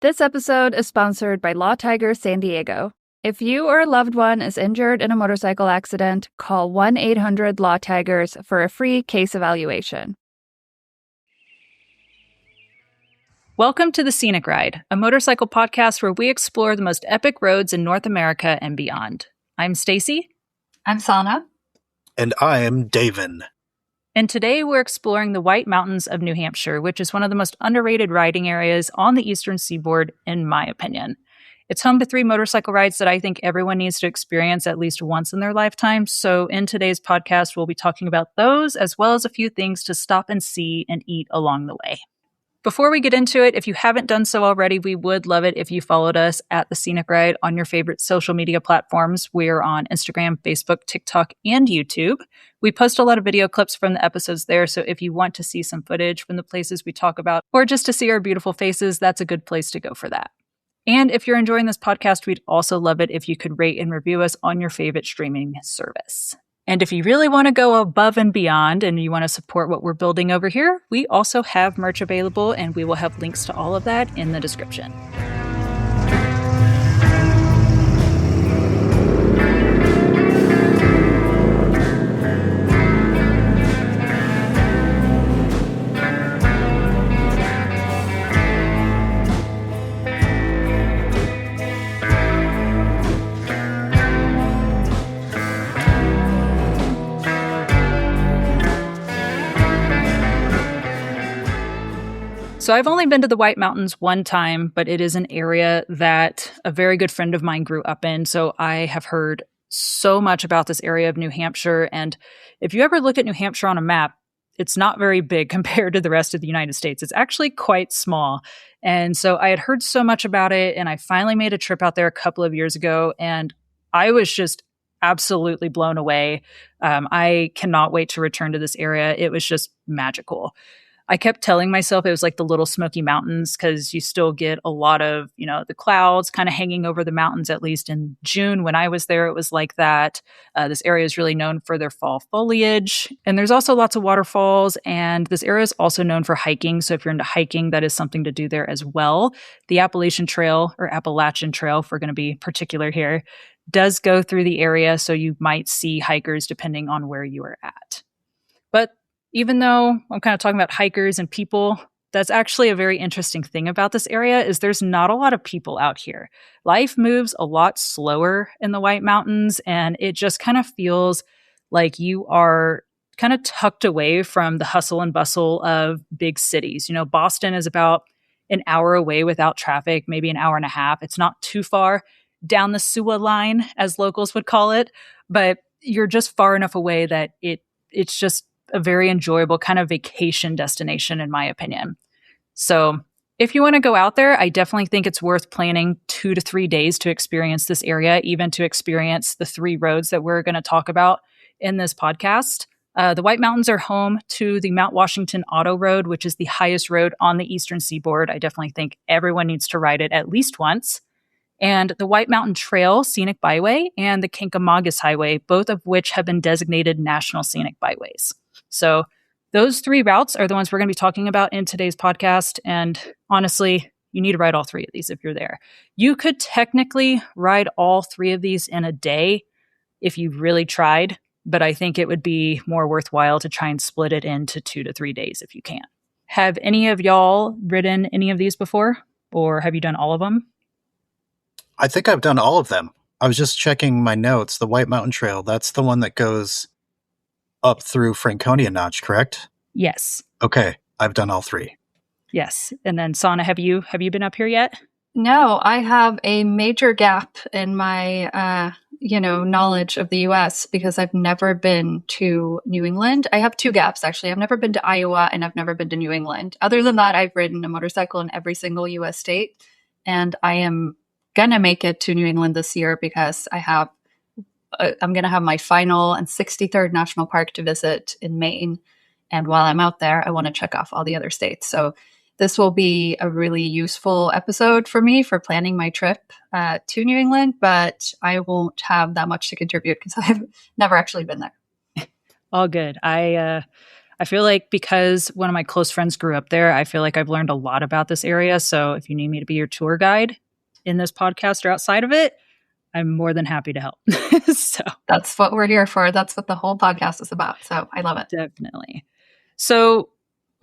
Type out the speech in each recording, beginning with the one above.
This episode is sponsored by Law Tiger San Diego. If you or a loved one is injured in a motorcycle accident, call 1-800-LAW-TIGERS for a free case evaluation. Welcome to the Scenic Ride, a motorcycle podcast where we explore the most epic roads in North America and beyond. I'm Stacy. I'm Sana. And I am Davin. And today we're exploring the White Mountains of New Hampshire, which is one of the most underrated riding areas on the eastern seaboard, in my opinion. It's home to 3 motorcycle rides that I think everyone needs to experience at least once in their lifetime. So in today's podcast, we'll be talking about those, as well as a few things to stop and see and eat along the way. Before we get into it, if you haven't done so already, we would love it if you followed us at The Scenic Ride on your favorite social media platforms. We're on Instagram, Facebook, TikTok, and YouTube. We post a lot of video clips from the episodes there, so if you want to see some footage from the places we talk about, or just to see our beautiful faces, that's a good place to go for that. And if you're enjoying this podcast, we'd also love it if you could rate and review us on your favorite streaming service. And if you really want to go above and beyond and you want to support what we're building over here, we also have merch available, and we will have links to all of that in the description. So I've only been to the White Mountains one time, but it is an area that a very good friend of mine grew up in. So I have heard so much about this area of New Hampshire. And if you ever look at New Hampshire on a map, it's not very big compared to the rest of the United States. It's actually quite small. And so I had heard so much about it, and I finally made a trip out there a couple of years ago, and I was just absolutely blown away. I cannot wait to return to this area. It was just magical. I kept telling myself it was like the Little Smoky Mountains, because you still get a lot of, the clouds kind of hanging over the mountains. At least in June when I was there, it was like that. This area is really known for their fall foliage. And there's also lots of waterfalls. And this area is also known for hiking. So if you're into hiking, that is something to do there as well. The Appalachian Trail, or Appalachian Trail, if we're going to be particular here, does go through the area. So you might see hikers depending on where you are at. But even though I'm kind of talking about hikers and people, that's actually a very interesting thing about this area is there's not a lot of people out here. Life moves a lot slower in the White Mountains, and it just kind of feels like you are kind of tucked away from the hustle and bustle of big cities. Boston is about an hour away without traffic, maybe an hour and a half. It's not too far down the sewer line, as locals would call it, but you're just far enough away that it's just a very enjoyable kind of vacation destination, in my opinion. So if you want to go out there, I definitely think it's worth planning 2 to 3 days to experience this area, even to experience the 3 roads that we're going to talk about in this podcast. The White Mountains are home to the Mount Washington Auto Road, which is the highest road on the eastern seaboard. I definitely think everyone needs to ride it at least once. And the White Mountain Trail Scenic Byway and the Kancamagus Highway, both of which have been designated National Scenic Byways. So those 3 routes are the ones we're going to be talking about in today's podcast. And honestly, you need to ride all 3 of these if you're there. You could technically ride all 3 of these in a day if you really tried, but I think it would be more worthwhile to try and split it into 2 to 3 days if you can. Have any of y'all ridden any of these before, or have you done all of them? I think I've done all of them. I was just checking my notes. The White Mountain Trail, that's the one that goes up through Franconia Notch, correct? Yes. Okay, I've done all 3. Yes. And then Sana, have you been up here yet? No, I have a major gap in my, knowledge of the U.S. because I've never been to New England. I have 2 gaps, actually. I've never been to Iowa and I've never been to New England. Other than that, I've ridden a motorcycle in every single U.S. state. And I am going to make it to New England this year because I'm going to have my final and 63rd national park to visit in Maine. And while I'm out there, I want to check off all the other states. So this will be a really useful episode for me for planning my trip to New England, but I won't have that much to contribute because I've never actually been there. All good. I feel like because one of my close friends grew up there, I feel like I've learned a lot about this area. So if you need me to be your tour guide in this podcast or outside of it, I'm more than happy to help. So that's what we're here for. That's what the whole podcast is about. So I love it. Definitely. So,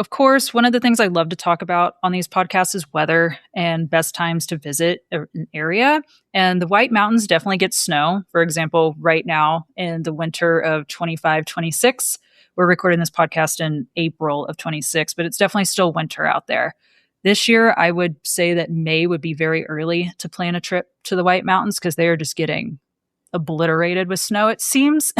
of course, one of the things I love to talk about on these podcasts is weather and best times to visit an area. And the White Mountains definitely get snow. For example, right now in the winter of 25-26, we're recording this podcast in April of 26, but it's definitely still winter out there. This year, I would say that May would be very early to plan a trip to the White Mountains because they are just getting obliterated with snow, it seems.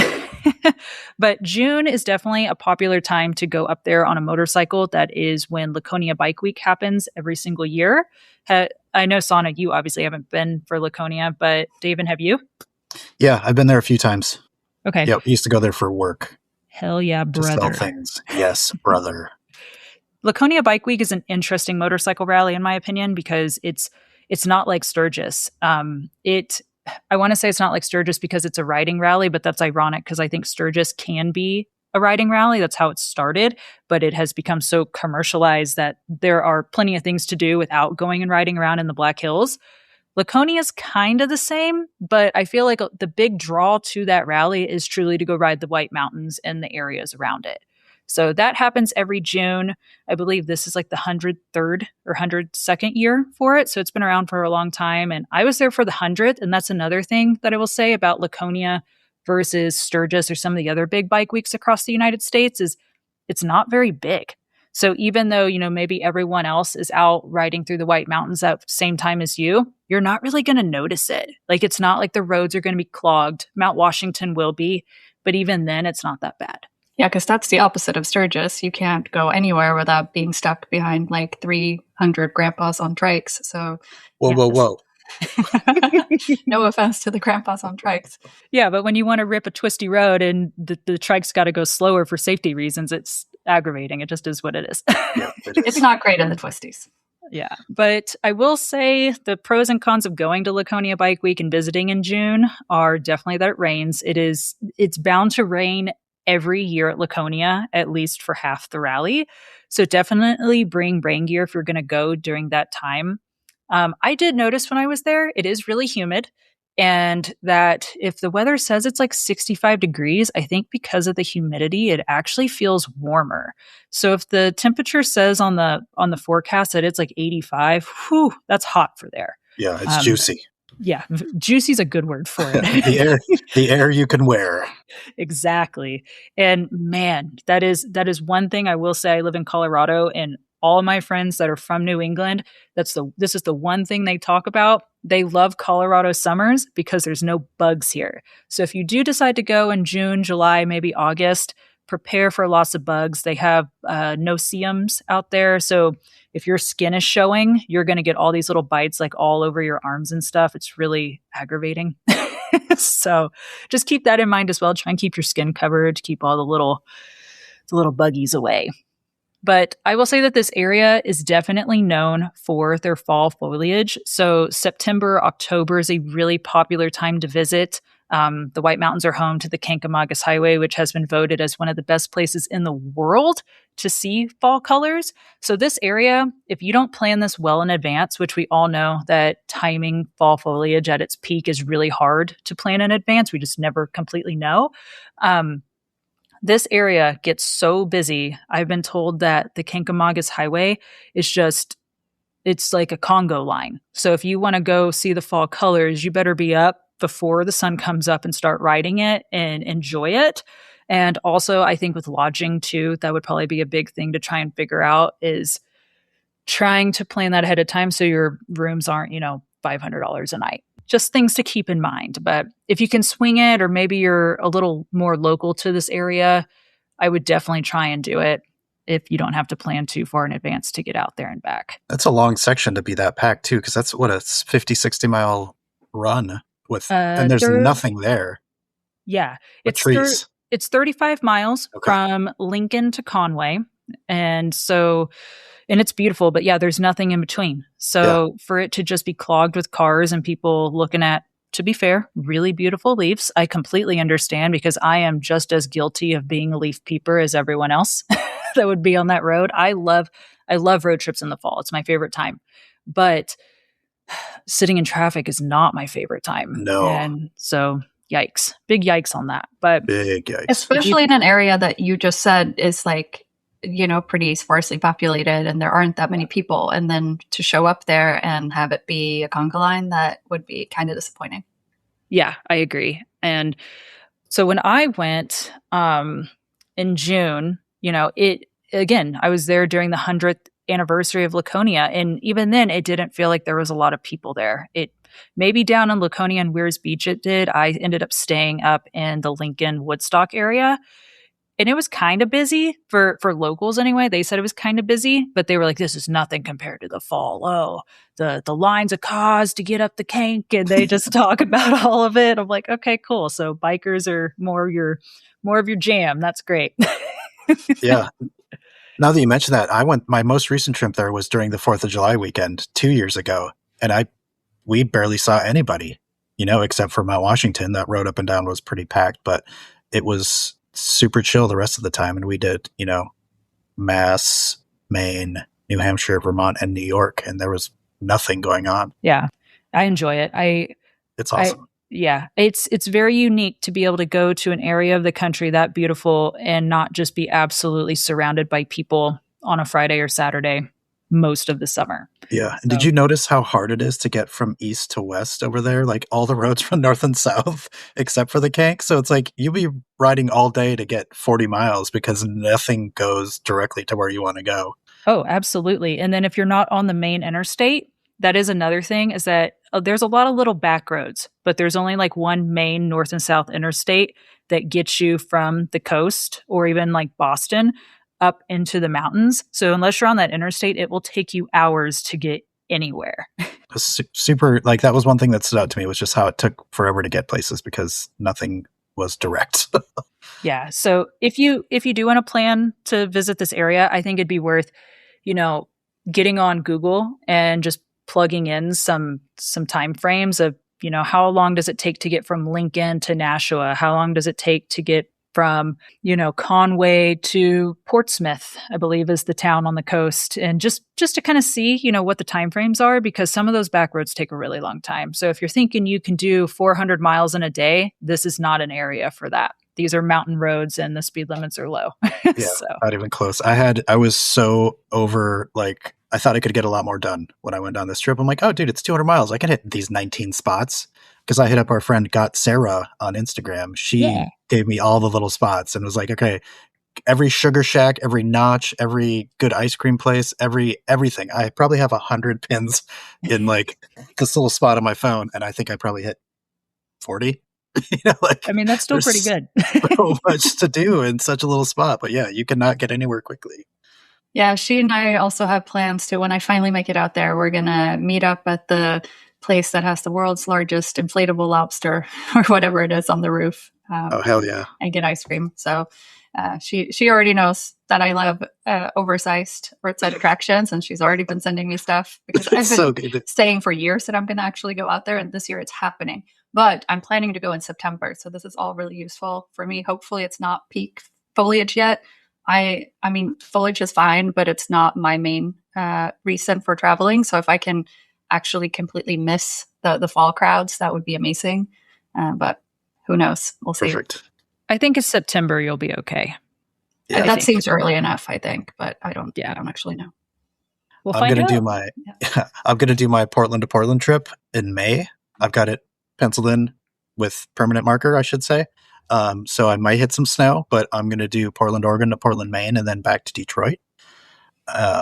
But June is definitely a popular time to go up there on a motorcycle. That is when Laconia Bike Week happens every single year. I know, Sana, you obviously haven't been for Laconia, but David, have you? Yeah, I've been there a few times. Okay. Yeah, we used to go there for work. Hell yeah, brother. To sell things. Yes, brother. Laconia Bike Week is an interesting motorcycle rally, in my opinion, because it's not like Sturgis. I want to say it's not like Sturgis because it's a riding rally, but that's ironic because I think Sturgis can be a riding rally. That's how it started, but it has become so commercialized that there are plenty of things to do without going and riding around in the Black Hills. Laconia is kind of the same, but I feel like the big draw to that rally is truly to go ride the White Mountains and the areas around it. So that happens every June. I believe this is like the 103rd or 102nd year for it. So it's been around for a long time. And I was there for the 100th. And that's another thing that I will say about Laconia versus Sturgis or some of the other big bike weeks across the United States is it's not very big. So even though, maybe everyone else is out riding through the White Mountains at the same time as you, you're not really going to notice it. Like, it's not like the roads are going to be clogged. Mount Washington will be, but even then it's not that bad. Yeah, because that's the opposite of Sturgis. You can't go anywhere without being stuck behind like 300 grandpas on trikes. So, Whoa. No offense to the grandpas on trikes. Yeah, but when you want to rip a twisty road and the trike's got to go slower for safety reasons, it's aggravating. It just is what it is. Yeah, it is. It's not great in the twisties. Yeah, but I will say the pros and cons of going to Laconia Bike Week and visiting in June are definitely that it rains. It's bound to rain every year at Laconia, at least for half the rally. So definitely bring rain gear if you're going to go during that time. I did notice when I was there, it is really humid, and that if the weather says it's like 65 degrees, I think because of the humidity, it actually feels warmer. So if the temperature says on the forecast that it's like 85, whew, that's hot for there. Yeah, it's juicy. Yeah, juicy is a good word for it. the air you can wear. Exactly. And man, that is one thing I will say. I live in Colorado, and all of my friends that are from New England, this is the one thing they talk about. They love Colorado summers because there's no bugs here. So if you do decide to go in June, July, maybe August, prepare for lots of bugs. They have no-see-ums out there. So if your skin is showing, you're going to get all these little bites like all over your arms and stuff. It's really aggravating. So just keep that in mind as well. Try and keep your skin covered, keep all the little buggies away. But I will say that this area is definitely known for their fall foliage. So September, October is a really popular time to visit. The White Mountains are home to the Kancamagus Highway, which has been voted as one of the best places in the world to see fall colors. So this area, if you don't plan this well in advance, which we all know that timing fall foliage at its peak is really hard to plan in advance, we just never completely know. This area gets so busy. I've been told that the Kancamagus Highway is it's like a Congo line. So if you want to go see the fall colors, you better be up before the sun comes up and start riding it and enjoy it. And also, I think with lodging too, that would probably be a big thing to try and figure out, is trying to plan that ahead of time so your rooms aren't, $500 a night. Just things to keep in mind. But if you can swing it, or maybe you're a little more local to this area, I would definitely try and do it if you don't have to plan too far in advance to get out there and back. That's a long section to be that packed too, because that's what a 50, 60 mile run with, and there's nothing there. Yeah. It's trees. It's 35 miles from Lincoln to Conway. And it's beautiful, but yeah, there's nothing in between. So for it to just be clogged with cars and people looking at to be fair, really beautiful leaves. I completely understand because I am just as guilty of being a leaf peeper as everyone else that would be on that road. I love road trips in the fall. It's my favorite time. But sitting in traffic is not my favorite time. No. And so yikes. Big yikes on that. But big yikes. Especially in an area that you just said is like, pretty sparsely populated and there aren't that many people. And then to show up there and have it be a conga line, that would be kind of disappointing. Yeah, I agree. And so when I went in June, I was there during the 100th anniversary of Laconia. And even then, it didn't feel like there was a lot of people there. It maybe down in Laconia and Weirs Beach it did. I ended up staying up in the Lincoln Woodstock area. And it was kind of busy for locals anyway. They said it was kind of busy, but they were like, this is nothing compared to the fall. Oh, the lines of cars to get up the Kank. And they just talk about all of it. I'm like, okay, cool. So bikers are more of your jam. That's great. Yeah. Now that you mention that, my most recent trip there was during the 4th of July weekend 2 years ago. And we barely saw anybody, except for Mount Washington. That road up and down was pretty packed, but it was super chill the rest of the time. And we did, Mass, Maine, New Hampshire, Vermont, and New York. And there was nothing going on. Yeah. I enjoy it. It's awesome. It's very unique to be able to go to an area of the country that beautiful and not just be absolutely surrounded by people on a Friday or Saturday most of the summer. Yeah. And did you notice how hard it is to get from east to west over there? Like all the roads from north and south, except for the Kank. So it's like you'll be riding all day to get 40 miles because nothing goes directly to where you want to go. Oh, absolutely. And then if you're not on the main interstate, that is another thing is that there's a lot of little back roads, but there's only like one main north and south interstate that gets you from the coast or even like Boston up into the mountains. So unless you're on that interstate, it will take you hours to get anywhere. Super, like that was one thing that stood out to me was just how it took forever to get places because nothing was direct. Yeah. So if you do want to plan to visit this area, I think it'd be worth, getting on Google and just plugging in some time frames of, how long does it take to get from Lincoln to Nashua? How long does it take to get from, Conway to Portsmouth, I believe is the town on the coast. And just to kind of see, what the timeframes are, because some of those back roads take a really long time. So if you're thinking you can do 400 miles in a day, this is not an area for that. These are mountain roads and the speed limits are low. Yeah, so. Not even close. I was so over, like, I thought I could get a lot more done when I went down this trip. I'm like, oh, dude, it's 200 miles. I can hit these 19 spots. Because I hit up our friend Got Sarah on Instagram. She gave me all the little spots and was like, okay, every sugar shack, every notch, every good ice cream place, everything. I probably have 100 pins in like this little spot on my phone. And I think I probably hit 40. That's still pretty good. So much to do in such a little spot. But yeah, you cannot get anywhere quickly. Yeah, she and I also have plans to, when I finally make it out there, we're going to meet up at the place that has the world's largest inflatable lobster or whatever it is on the roof. Oh, hell yeah. And get ice cream. So she already knows that I love oversized roadside attractions, and she's already been sending me stuff because I've been saying for years that I'm going to actually go out there, and this year it's happening. But I'm planning to go in September, so this is all really useful for me. Hopefully it's not peak foliage yet. I mean, foliage is fine, but it's not my main reason for traveling. So if I can actually completely miss the fall crowds, that would be amazing. But who knows? We'll see. Perfect. I think it's September. You'll be okay. Yeah, that seems early enough, I think, but I don't actually know. I'm going to do my Portland to Portland trip in May. I've got it penciled in with permanent marker, I should say. So I might hit some snow, but I'm going to do Portland, Oregon to Portland, Maine, and then back to Detroit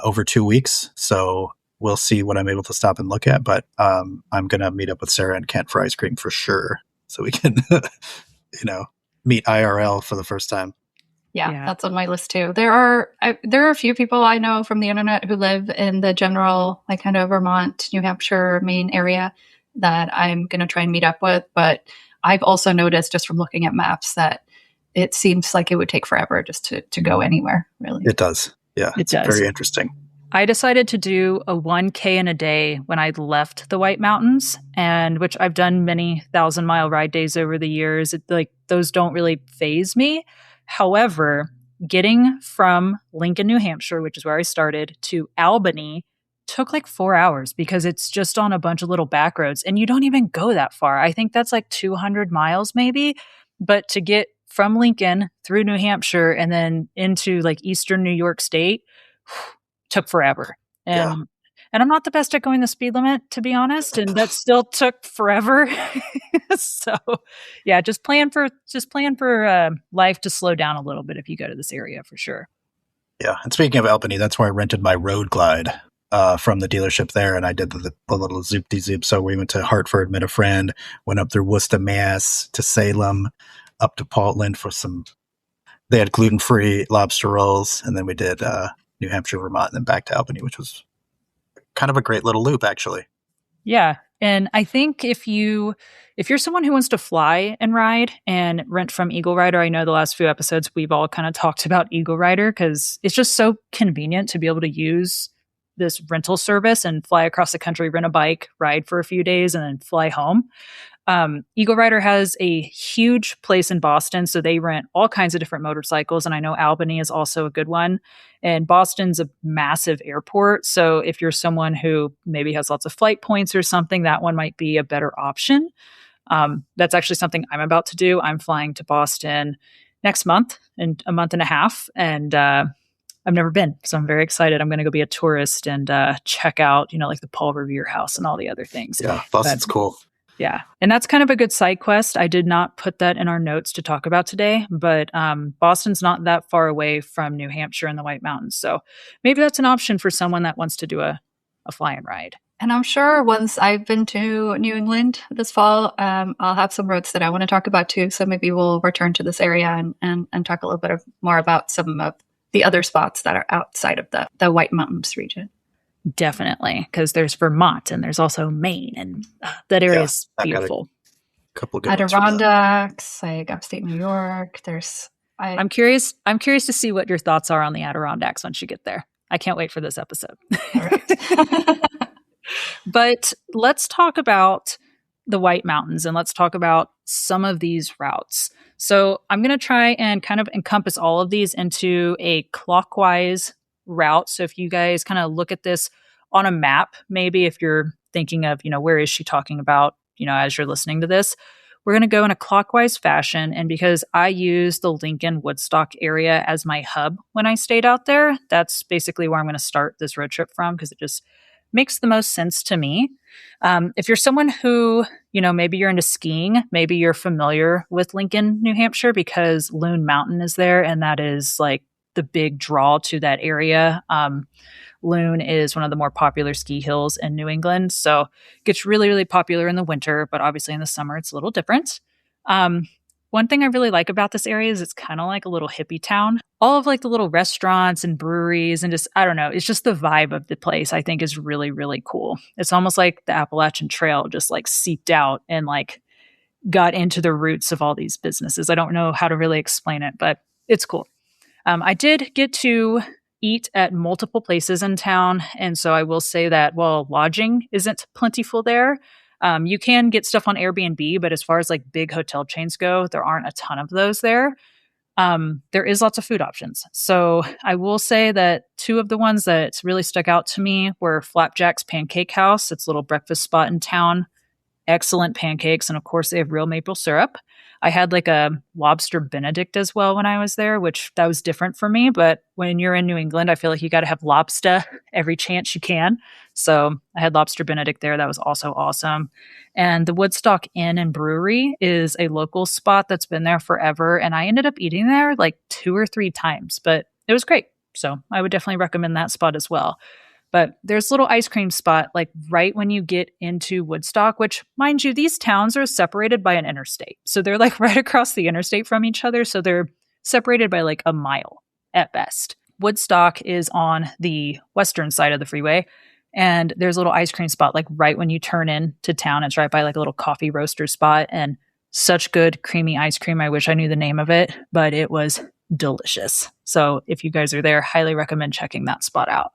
over 2 weeks. So we'll see what I'm able to stop and look at, but I'm going to meet up with Sarah and Kent for ice cream for sure. So we can, meet IRL for the first time. Yeah, that's on my list too. There are a few people I know from the internet who live in the general, like kind of Vermont, New Hampshire, Maine area that I'm going to try and meet up with. But I've also noticed just from looking at maps that it seems like it would take forever just to go anywhere, really. It does. Yeah, it's very interesting. I decided to do a 1K in a day when I left the White Mountains, and which I've done many 1,000-mile ride days over the years. Those don't really faze me. However, getting from Lincoln, New Hampshire, which is where I started, to Albany took like 4 hours because it's just on a bunch of little back roads, and you don't even go that far. I think that's like 200 miles maybe, but to get from Lincoln through New Hampshire and then into like eastern New York State took forever. And I'm not the best at going the speed limit, to be honest, and that still took forever. So yeah, just plan for life to slow down a little bit if you go to this area for sure. Yeah. And speaking of Albany, that's where I rented my road glide from the dealership there, and I did the little zoop-de-zoop. So we went to Hartford, met a friend, went up through Worcester, Mass, to Salem, up to Portland for they had gluten-free lobster rolls, and then we did New Hampshire, Vermont, and then back to Albany, which was kind of a great little loop, actually. Yeah. And I think if you're someone who wants to fly and ride and rent from Eagle Rider, I know the last few episodes we've all kind of talked about Eagle Rider because it's just so convenient to be able to use this rental service and fly across the country, rent a bike, ride for a few days, and then fly home. Eagle Rider has a huge place in Boston, so they rent all kinds of different motorcycles, and I know Albany is also a good one. And Boston's a massive airport, so if you're someone who maybe has lots of flight points or something, that one might be a better option. That's actually something I'm about to do. I'm flying to Boston next month, in a month and a half, and I've never been, so I'm very excited. I'm going to go be a tourist and check out, like the Paul Revere House and all the other things. Yeah, Boston's cool. Yeah. And that's kind of a good side quest. I did not put that in our notes to talk about today, but Boston's not that far away from New Hampshire and the White Mountains. So maybe that's an option for someone that wants to do a fly and ride. And I'm sure once I've been to New England this fall, I'll have some roads that I want to talk about too. So maybe we'll return to this area and talk a little bit more about some of the other spots that are outside of the White Mountains region. Definitely, because there's Vermont and there's also Maine, and that area is beautiful. Couple of good Adirondacks, like upstate New York. I'm curious to see what your thoughts are on the Adirondacks once you get there. I can't wait for this episode. All right. But let's talk about the White Mountains and let's talk about some of these routes. So I'm going to try and kind of encompass all of these into a clockwise route. So if you guys kind of look at this on a map, maybe if you're thinking of, where is she talking about, as you're listening to this, we're going to go in a clockwise fashion. And because I use the Lincoln Woodstock area as my hub when I stayed out there, that's basically where I'm going to start this road trip from because it just makes the most sense to me. If you're someone who, maybe you're into skiing, maybe you're familiar with Lincoln, New Hampshire, because Loon Mountain is there. And that is like the big draw to that area. Loon is one of the more popular ski hills in New England. So it gets really, really popular in the winter, but obviously in the summer, it's a little different. One thing I really like about this area is it's kind of like a little hippie town. All of like the little restaurants and breweries and just, I don't know, it's just the vibe of the place I think is really, really cool. It's almost like the Appalachian Trail just like seeped out and like got into the roots of all these businesses. I don't know how to really explain it, but it's cool. I did get to eat at multiple places in town. And so I will say that while lodging isn't plentiful there, you can get stuff on Airbnb, but as far as like big hotel chains go, there aren't a ton of those there. There is lots of food options. So I will say that two of the ones that really stuck out to me were Flapjack's Pancake House. It's a little breakfast spot in town. Excellent pancakes. And of course, they have real maple syrup. I had like a lobster Benedict as well when I was there, which that was different for me. But when you're in New England, I feel like you got to have lobster every chance you can. So I had lobster Benedict there. That was also awesome. And the Woodstock Inn and Brewery is a local spot that's been there forever. And I ended up eating there like 2 or 3 times, but it was great. So I would definitely recommend that spot as well. But there's a little ice cream spot like right when you get into Woodstock, which, mind you, these towns are separated by an interstate. So they're like right across the interstate from each other. So they're separated by like a mile at best. Woodstock is on the western side of the freeway. And there's a little ice cream spot like right when you turn into town. It's right by like a little coffee roaster spot. And such good creamy ice cream. I wish I knew the name of it, but it was delicious. So if you guys are there, highly recommend checking that spot out.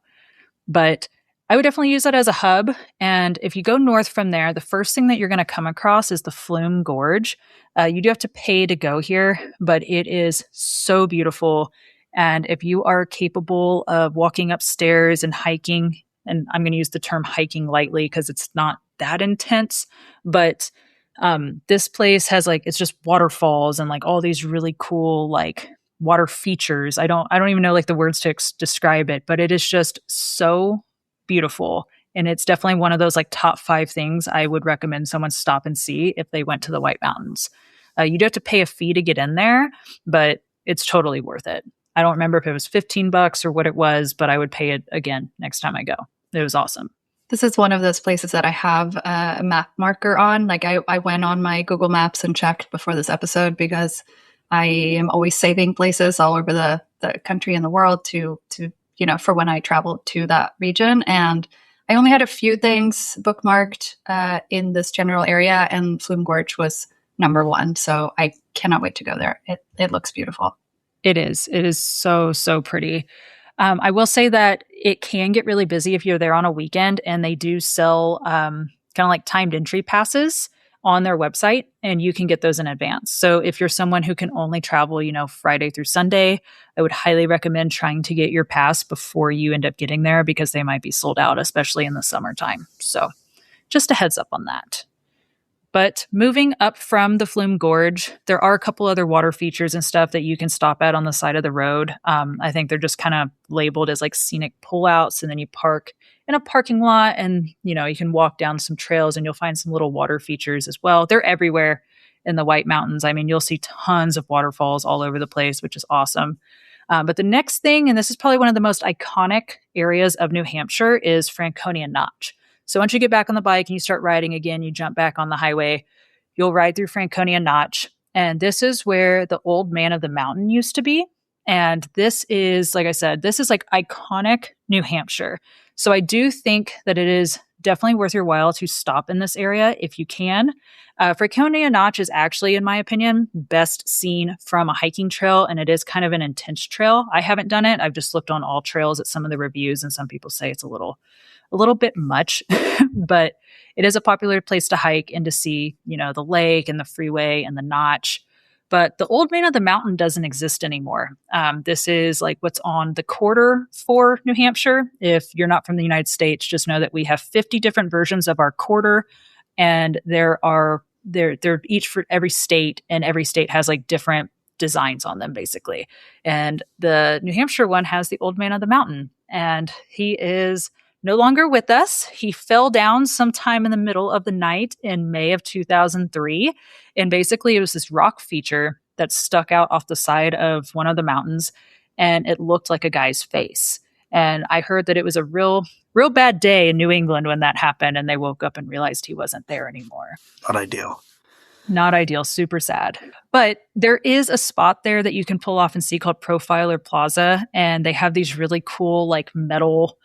But I would definitely use that as a hub. And if you go north from there, the first thing that you're going to come across is the Flume Gorge. You do have to pay to go here, but it is so beautiful. And if you are capable of walking upstairs and hiking, and I'm going to use the term hiking lightly because it's not that intense, but this place has like, it's just waterfalls and like all these really cool like water features. I don't even know like the words to describe it, but it is just so beautiful. And it's definitely one of those like top 5 things I would recommend someone stop and see if they went to the White Mountains. You do have to pay a fee to get in there, but it's totally worth it. I don't remember if it was $15 or what it was, but I would pay it again next time I go. It was awesome. This is one of those places that I have a map marker on. Like I went on my Google Maps and checked before this episode because I am always saving places all over the country and the world to for when I travel to that region. And I only had a few things bookmarked in this general area, and Flume Gorge was number 1. So I cannot wait to go there. It looks beautiful. It is. It is so, so pretty. I will say that it can get really busy if you're there on a weekend, and they do sell kind of like timed entry passes on their website, and you can get those in advance. So if you're someone who can only travel, Friday through Sunday, I would highly recommend trying to get your pass before you end up getting there because they might be sold out, especially in the summertime. So just a heads up on that. But moving up from the Flume Gorge, there are a couple other water features and stuff that you can stop at on the side of the road. I think they're just kind of labeled as like scenic pullouts, and then you park in a parking lot, and you can walk down some trails and you'll find some little water features as well. They're everywhere in the White Mountains. I mean, you'll see tons of waterfalls all over the place, which is awesome. But the next thing, and this is probably one of the most iconic areas of New Hampshire, is Franconia Notch. So once you get back on the bike and you start riding again, you jump back on the highway, you'll ride through Franconia Notch. And this is where the Old Man of the Mountain used to be. And this is, like I said, this is like iconic New Hampshire. So I do think that it is definitely worth your while to stop in this area if you can. Franconia Notch is actually, in my opinion, best seen from a hiking trail, and it is kind of an intense trail. I haven't done it. I've just looked on all trails at some of the reviews, and some people say it's a little bit much, but it is a popular place to hike and to see, the lake and the freeway and the notch. But the Old Man of the Mountain doesn't exist anymore. This is like what's on the quarter for New Hampshire. If you're not from the United States, just know that we have 50 different versions of our quarter, and they're each for every state, and every state has like different designs on them, basically. And the New Hampshire one has the Old Man of the Mountain, and he is no longer with us. He fell down sometime in the middle of the night in May of 2003. And basically it was this rock feature that stuck out off the side of one of the mountains, and it looked like a guy's face. And I heard that it was a real bad day in New England when that happened, and they woke up and realized he wasn't there anymore. Not ideal. Super sad. But there is a spot there that you can pull off and see called Profiler Plaza. And they have these really cool like metal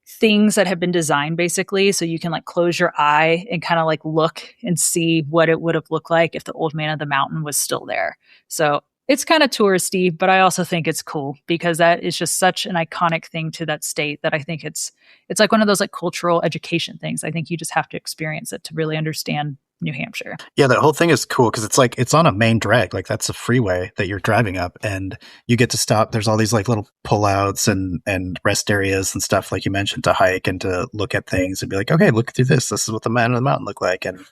things that have been designed basically. So you can like close your eye and kind of like look and see what it would have looked like if the Old Man of the Mountain was still there. So it's kind of touristy, but I also think it's cool because that is just such an iconic thing to that state that I think it's like one of those like cultural education things. I think you just have to experience it to really understand New Hampshire. Yeah, that whole thing is cool because it's like it's on a main drag, like that's a freeway that you're driving up, and you get to stop. There's all these like little pullouts and rest areas and stuff, like you mentioned, to hike and to look at things and be like, okay, look through this. This is what the Man of the Mountain looked like, and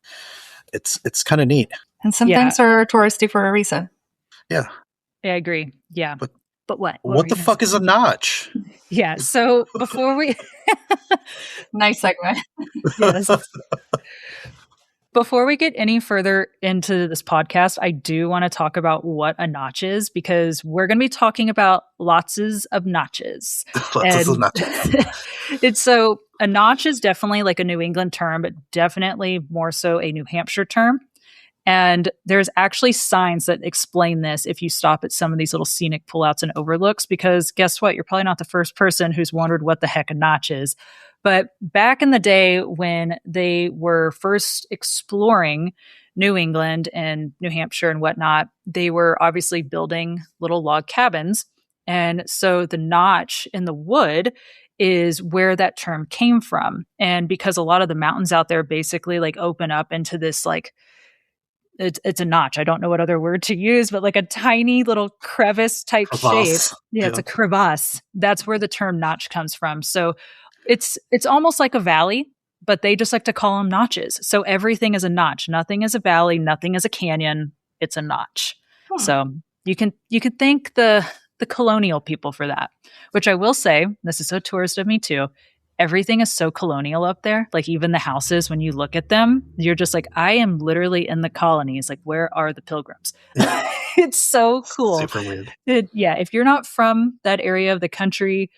it's kind of neat. And some things are touristy for a reason. Yeah, I agree. Yeah, but what? What the fuck is a notch? Yeah. So before we, nice segue. Yes. Before we get any further into this podcast, I do want to talk about what a notch is, because we're going to be talking about lots of notches. Lots of notches. So a notch is definitely like a New England term, but definitely more so a New Hampshire term. And there's actually signs that explain this if you stop at some of these little scenic pullouts and overlooks, because guess what? You're probably not the first person who's wondered what the heck a notch is. But back in the day when they were first exploring New England and New Hampshire and whatnot, they were obviously building little log cabins. And so the notch in the wood is where that term came from. And because a lot of the mountains out there basically like open up into this like, it's a notch. I don't know what other word to use, but like a tiny little crevice type shape. Yeah, it's a crevasse. That's where the term notch comes from. So it's almost like a valley, but they just like to call them notches. So everything is a notch. Nothing is a valley. Nothing is a canyon. It's a notch. So you can thank the colonial people for that, which I will say, this is so tourist of me too. Everything is so colonial up there. Like even the houses, when you look at them, you're just like, I am literally in the colonies. Like, where are the pilgrims? It's so cool. Super weird. If you're not from that area of the country,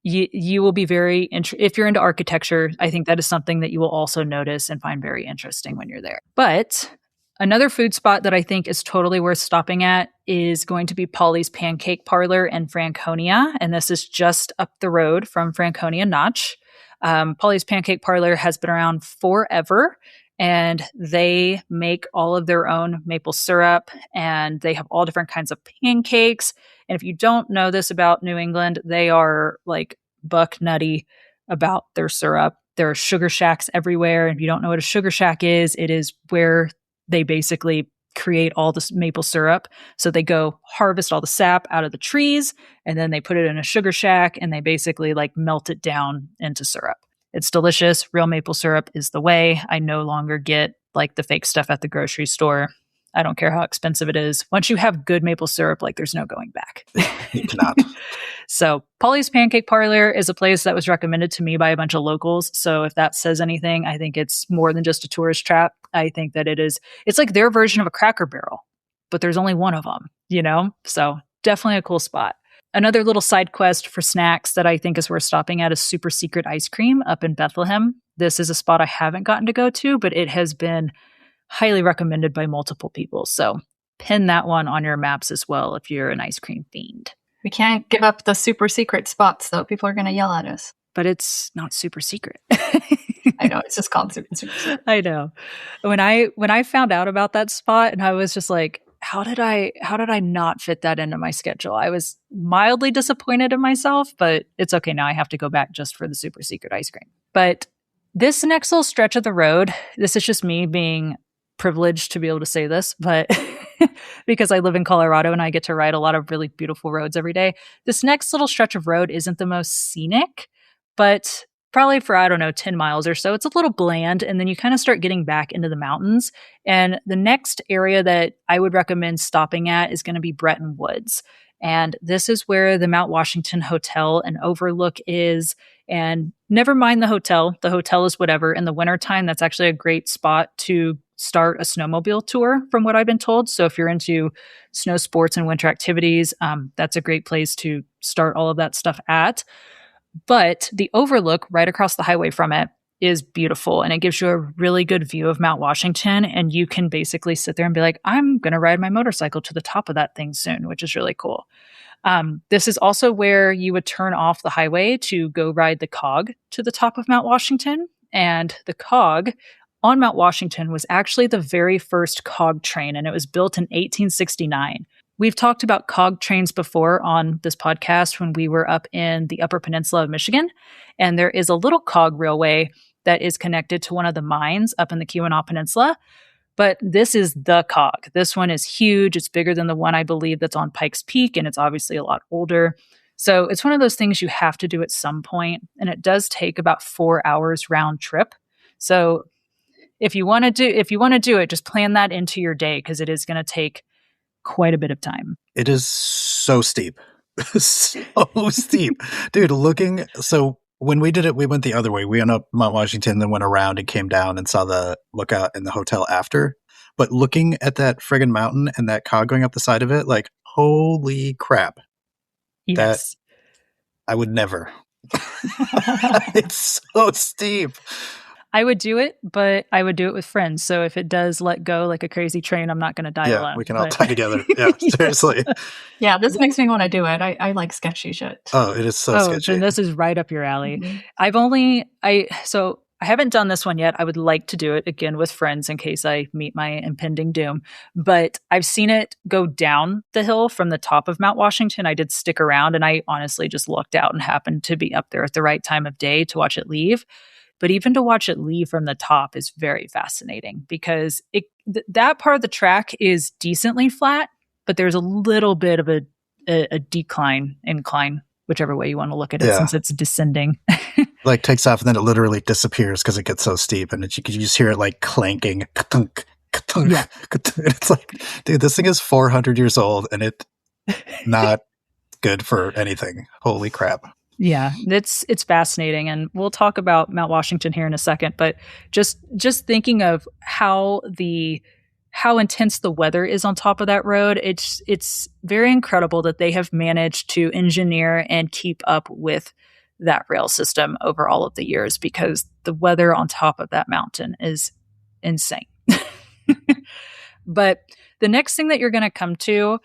you will be very if you're into architecture, I think that is something that you will also notice and find very interesting when you're there. But another food spot that I think is totally worth stopping at is going to be Polly's Pancake Parlor in Franconia. And this is just up the road from Franconia Notch. Polly's Pancake Parlor has been around forever, and they make all of their own maple syrup, and they have all different kinds of pancakes. And if you don't know this about New England, they are like buck nutty about their syrup. There are sugar shacks everywhere. And if you don't know what a sugar shack is, it is where they basically create all this maple syrup. So they go harvest all the sap out of the trees, and then they put it in a sugar shack, and they basically like melt it down into syrup. It's delicious. Real maple syrup is the way. I no longer get like the fake stuff at the grocery store. I don't care how expensive it is. Once you have good maple syrup, like there's no going back. You cannot. So Polly's Pancake Parlor is a place that was recommended to me by a bunch of locals. So if that says anything, I think it's more than just a tourist trap. I think that it's like their version of a Cracker Barrel, but there's only one of them, you know? So definitely a cool spot. Another little side quest for snacks that I think is worth stopping at is Super Secret Ice Cream up in Bethlehem. This is a spot I haven't gotten to go to, but it has been highly recommended by multiple people. So pin that one on your maps as well if you're an ice cream fiend. We can't give up the super secret spots, though. People are going to yell at us. But it's not super secret. I know. It's just called super secret. I know. When I found out about that spot, and I was just like, how did I not fit that into my schedule? I was mildly disappointed in myself, but it's okay. Now I have to go back just for the super secret ice cream. But this next little stretch of the road, this is just me being privileged to be able to say this, but because I live in Colorado and I get to ride a lot of really beautiful roads every day. This next little stretch of road isn't the most scenic, but probably for, 10 miles or so, it's a little bland. And then you kind of start getting back into the mountains. And the next area that I would recommend stopping at is going to be Bretton Woods. And this is where the Mount Washington Hotel and Overlook is. And never mind the hotel. The hotel is whatever. In the wintertime, that's actually a great spot to start a snowmobile tour, from what I've been told. So if you're into snow sports and winter activities, that's a great place to start all of that stuff at. But the Overlook right across the highway from it is beautiful, and it gives you a really good view of Mount Washington, and you can basically sit there and be like, I'm going to ride my motorcycle to the top of that thing soon, which is really cool. This is also where you would turn off the highway to go ride the cog to the top of Mount Washington. And the cog on Mount Washington was actually the very first cog train, and it was built in 1869. We've talked about cog trains before on this podcast when we were up in the Upper Peninsula of Michigan, and there is a little cog railway that is connected to one of the mines up in the Keweenaw Peninsula. But this is the cog. This one is huge. It's bigger than the one I believe that's on Pikes Peak, and it's obviously a lot older. So it's one of those things you have to do at some point, and it does take about 4 hours round trip. So if you want to do it, just plan that into your day, because it is going to take quite a bit of time. It is so steep. So steep. Dude, so when we did it, we went the other way. We went up Mount Washington, then went around and came down and saw the lookout in the hotel after. But looking at that friggin' mountain and that cog going up the side of it, like, holy crap. Yes. That I would never. It's so steep. I would do it, but I would do it with friends. So if it does let go like a crazy train, I'm not going to die alone. Yeah, we can all die together. Yeah, seriously. Yeah, this makes me want to do it. I like sketchy shit. Oh, it is so sketchy. And this is right up your alley. Mm-hmm. I haven't done this one yet. I would like to do it again with friends in case I meet my impending doom. But I've seen it go down the hill from the top of Mount Washington. I did stick around and I honestly just looked out and happened to be up there at the right time of day to watch it leave. But even to watch it leave from the top is very fascinating because that part of the track is decently flat, but there's a little bit of a incline, whichever way you want to look at it, since it's descending. Like takes off and then it literally disappears because it gets so steep, and you can just hear it like clanking. Yeah. It's like, dude, this thing is 400 years old and it's not good for anything. Holy crap. Yeah, it's fascinating, and we'll talk about Mount Washington here in a second. But just thinking of how intense the weather is on top of that road, it's very incredible that they have managed to engineer and keep up with that rail system over all of the years, because the weather on top of that mountain is insane. But the next thing that you're going to come to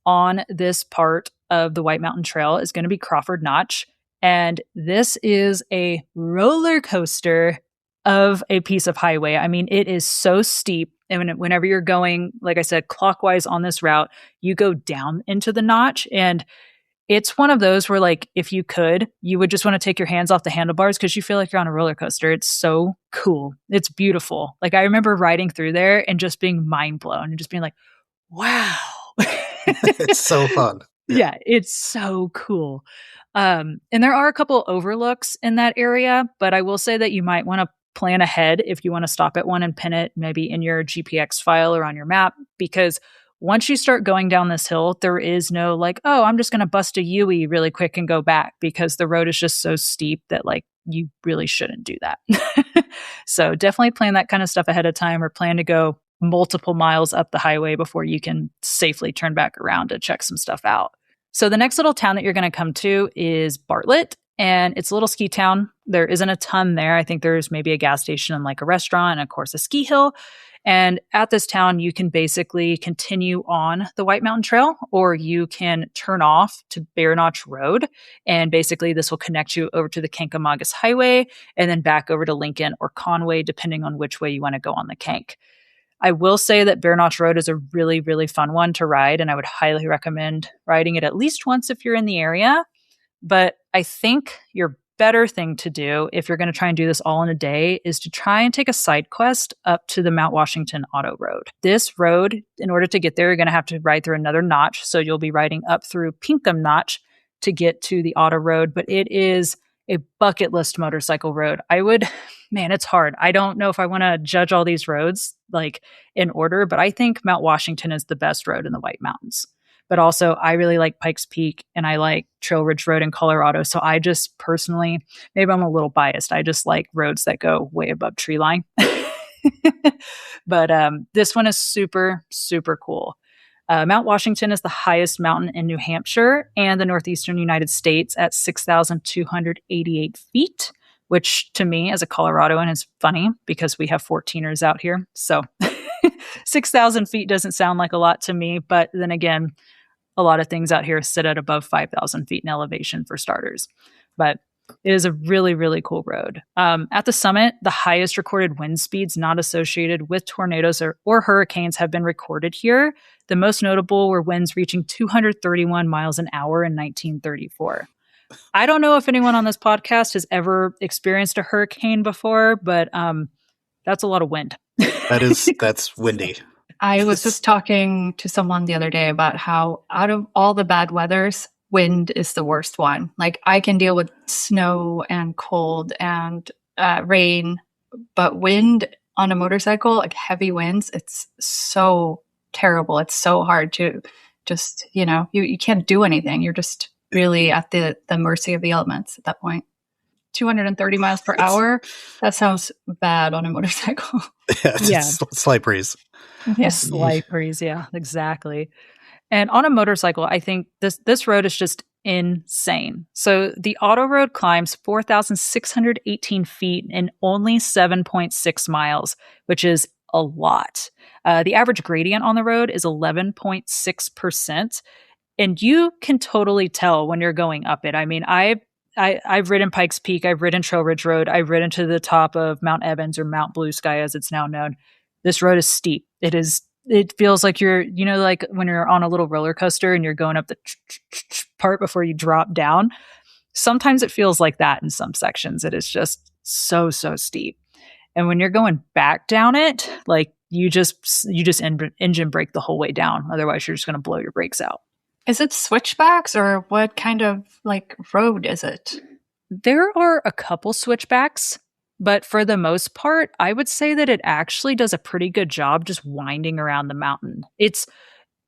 on this part of the White Mountain Trail is going to be Crawford Notch. And this is a roller coaster of a piece of highway. I mean, it is so steep. And whenever you're going, like I said, clockwise on this route, you go down into the notch. And it's one of those where, like, if you could, you would just want to take your hands off the handlebars because you feel like you're on a roller coaster. It's so cool. It's beautiful. Like, I remember riding through there and just being mind blown and just being like, wow. It's so fun. Yeah, it's so cool. And there are a couple overlooks in that area, but I will say that you might want to plan ahead if you want to stop at one and pin it maybe in your GPX file or on your map, because once you start going down this hill, there is no like, oh, I'm just going to bust a U-ey really quick and go back, because the road is just so steep that like you really shouldn't do that. So definitely plan that kind of stuff ahead of time, or plan to go multiple miles up the highway before you can safely turn back around to check some stuff out. So the next little town that you're going to come to is Bartlett, and it's a little ski town. There isn't a ton there. I think there's maybe a gas station and like a restaurant and of course a ski hill. And at this town, you can basically continue on the White Mountain Trail, or you can turn off to Bear Notch Road. And basically this will connect you over to the Kancamagus Highway and then back over to Lincoln or Conway, depending on which way you want to go on the Kank. I will say that Bear Notch Road is a really, really fun one to ride, and I would highly recommend riding it at least once if you're in the area. But I think your better thing to do, if you're going to try and do this all in a day, is to try and take a side quest up to the Mount Washington Auto Road. This road, in order to get there, you're going to have to ride through another notch. So you'll be riding up through Pinkham Notch to get to the Auto Road, but it is a bucket list motorcycle road. It's hard. I don't know if I want to judge all these roads like in order, but I think Mount Washington is the best road in the White Mountains. But also I really like Pikes Peak and I like Trail Ridge Road in Colorado. So I just personally, maybe I'm a little biased, I just like roads that go way above tree line. But this one is super, super cool. Mount Washington is the highest mountain in New Hampshire and the northeastern United States at 6,288 feet, which to me as a Coloradoan is funny because we have 14ers out here. So 6,000 feet doesn't sound like a lot to me, but then again, a lot of things out here sit at above 5,000 feet in elevation for starters. But it is a really, really cool road. At the summit, the highest recorded wind speeds not associated with tornadoes or hurricanes have been recorded here. The most notable were winds reaching 231 miles an hour in 1934. I don't know if anyone on this podcast has ever experienced a hurricane before, but that's a lot of wind. That's windy. I was just talking to someone the other day about how out of all the bad weathers, wind is the worst one. Like, I can deal with snow and cold and rain, but wind on a motorcycle, like heavy winds, it's so terrible. It's so hard to just, you can't do anything. You're just really at the mercy of the elements at that point. 230 miles per hour. That sounds bad on a motorcycle. Yeah. Slight breeze. Yeah, slight breeze. Yeah, exactly. And on a motorcycle, I think this road is just insane. So the auto road climbs 4,618 feet in only 7.6 miles, which is a lot. The average gradient on the road is 11.6%. And you can totally tell when you're going up it. I mean, I I've ridden Pikes Peak. I've ridden Trail Ridge Road. I've ridden to the top of Mount Evans or Mount Blue Sky as it's now known. This road is steep. It feels like you're, like when you're on a little roller coaster and you're going up the part before you drop down. Sometimes it feels like that in some sections. It is just so steep. And when you're going back down it, like you just engine brake the whole way down. Otherwise, you're just going to blow your brakes out. Is it switchbacks or what kind of like road is it? There are a couple switchbacks, but for the most part, I would say that it actually does a pretty good job just winding around the mountain. It's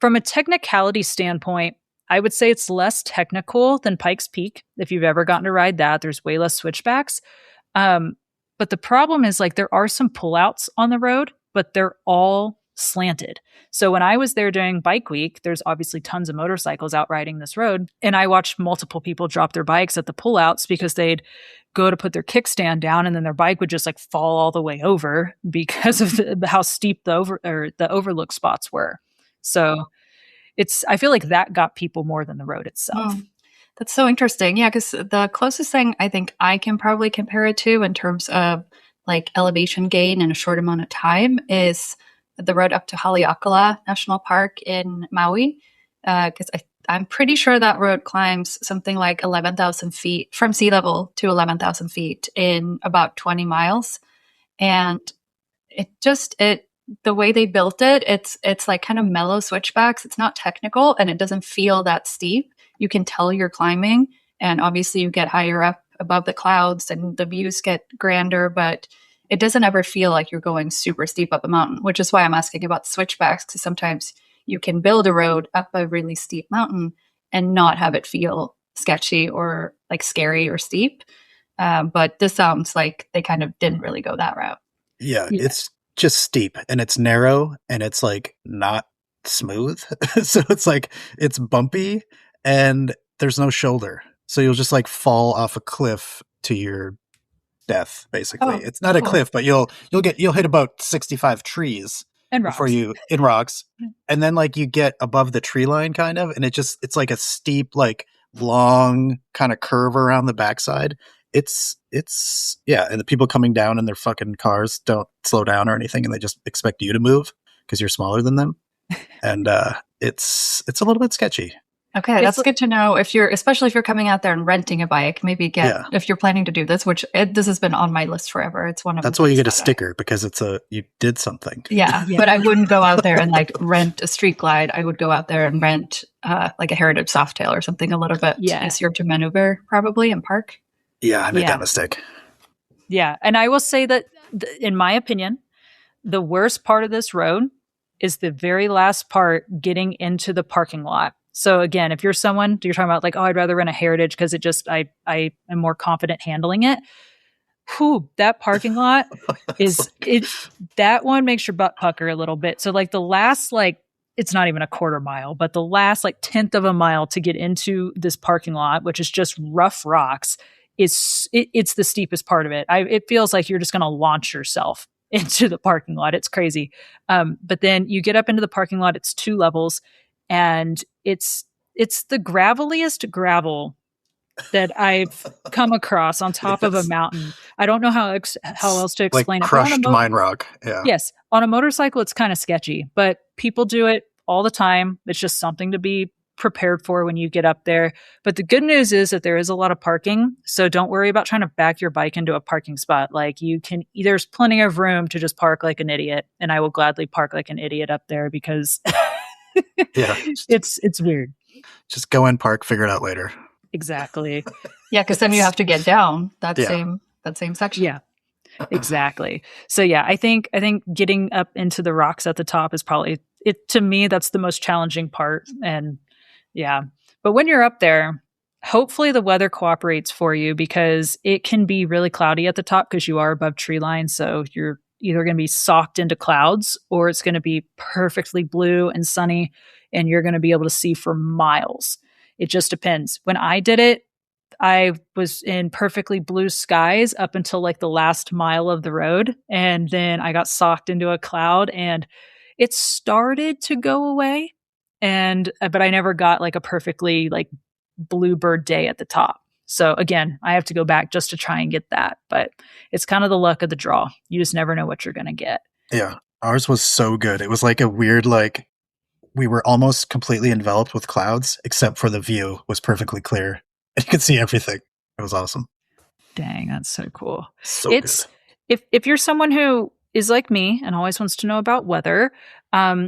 from a technicality standpoint, I would say it's less technical than Pikes Peak. If you've ever gotten to ride that, there's way less switchbacks. But the problem is like there are some pullouts on the road, but they're all slanted. So when I was there during bike week, there's obviously tons of motorcycles out riding this road. And I watched multiple people drop their bikes at the pullouts because they'd go to put their kickstand down and then their bike would just like fall all the way over because of how steep the overlook spots were. So I feel like that got people more than the road itself. Oh, that's so interesting. Yeah, because the closest thing I think I can probably compare it to in terms of like elevation gain in a short amount of time is the road up to Haleakala National Park in Maui. Because I'm pretty sure that road climbs something like 11,000 feet from sea level to 11,000 feet in about 20 miles. And the way they built it, it's like kind of mellow switchbacks. It's not technical and it doesn't feel that steep. You can tell you're climbing, and obviously you get higher up above the clouds and the views get grander, but it doesn't ever feel like you're going super steep up a mountain, which is why I'm asking about switchbacks, because sometimes you can build a road up a really steep mountain and not have it feel sketchy or like scary or steep. But this sounds like they kind of didn't really go that route. Yeah. It's just steep and it's narrow and it's like not smooth. So it's like it's bumpy and there's no shoulder. So you'll just like fall off a cliff to your death, basically. Oh, it's not a cliff, but you'll hit about 65 trees and rocks. In rocks. And then like you get above the tree line kind of, and it's like a steep, like long kind of curve around the backside. It's and the people coming down in their fucking cars don't slow down or anything, and they just expect you to move because you're smaller than them. And it's a little bit sketchy. Okay, that's good to know. Especially if you're coming out there and renting a bike, maybe if you're planning to do this, which this has been on my list forever. It's one of that's why you get a sticker because you did something. Yeah, but I wouldn't go out there and like rent a street glide. I would go out there and rent like a Heritage Softail or something a little bit easier to maneuver, probably and park. Yeah, I made that mistake. Yeah, and I will say that in my opinion, the worst part of this road is the very last part getting into the parking lot. So again, if you're someone, you're talking about like, oh, I'd rather rent a Heritage because I am more confident handling it. Whew, that parking lot that one makes your butt pucker a little bit. So like the last, like, it's not even a quarter mile, but the last like 10th of a mile to get into this parking lot, which is just rough rocks, it's the steepest part of it. It feels like you're just going to launch yourself into the parking lot. It's crazy. But then you get up into the parking lot, it's 2 levels. And it's the graveliest gravel that I've come across on top of a mountain. I don't know how else to explain like crushed mine rock. Yeah. Yes. On a motorcycle, it's kind of sketchy, but people do it all the time. It's just something to be prepared for when you get up there. But the good news is that there is a lot of parking. So don't worry about trying to back your bike into a parking spot. Like there's plenty of room to just park like an idiot. And I will gladly park like an idiot up there because yeah, it's weird. Just go in, park, figure it out later. Exactly. Yeah, because then you have to get down that same section. Yeah, exactly. So yeah, I think getting up into the rocks at the top is probably it. To me, that's the most challenging part. And yeah, but when you're up there, hopefully the weather cooperates for you because it can be really cloudy at the top because you are above tree line. So you're either going to be socked into clouds or it's going to be perfectly blue and sunny and you're going to be able to see for miles. It just depends. When I did it, I was in perfectly blue skies up until like the last mile of the road. And then I got socked into a cloud and it started to go away. But I never got like a perfectly like bluebird day at the top. So again, I have to go back just to try and get that. But it's kind of the luck of the draw. You just never know what you're going to get. Yeah. Ours was so good. It was like a weird, like, we were almost completely enveloped with clouds, except for the view was perfectly clear. And you could see everything. It was awesome. Dang, that's so cool. So It's good. if you're someone who is like me and always wants to know about weather,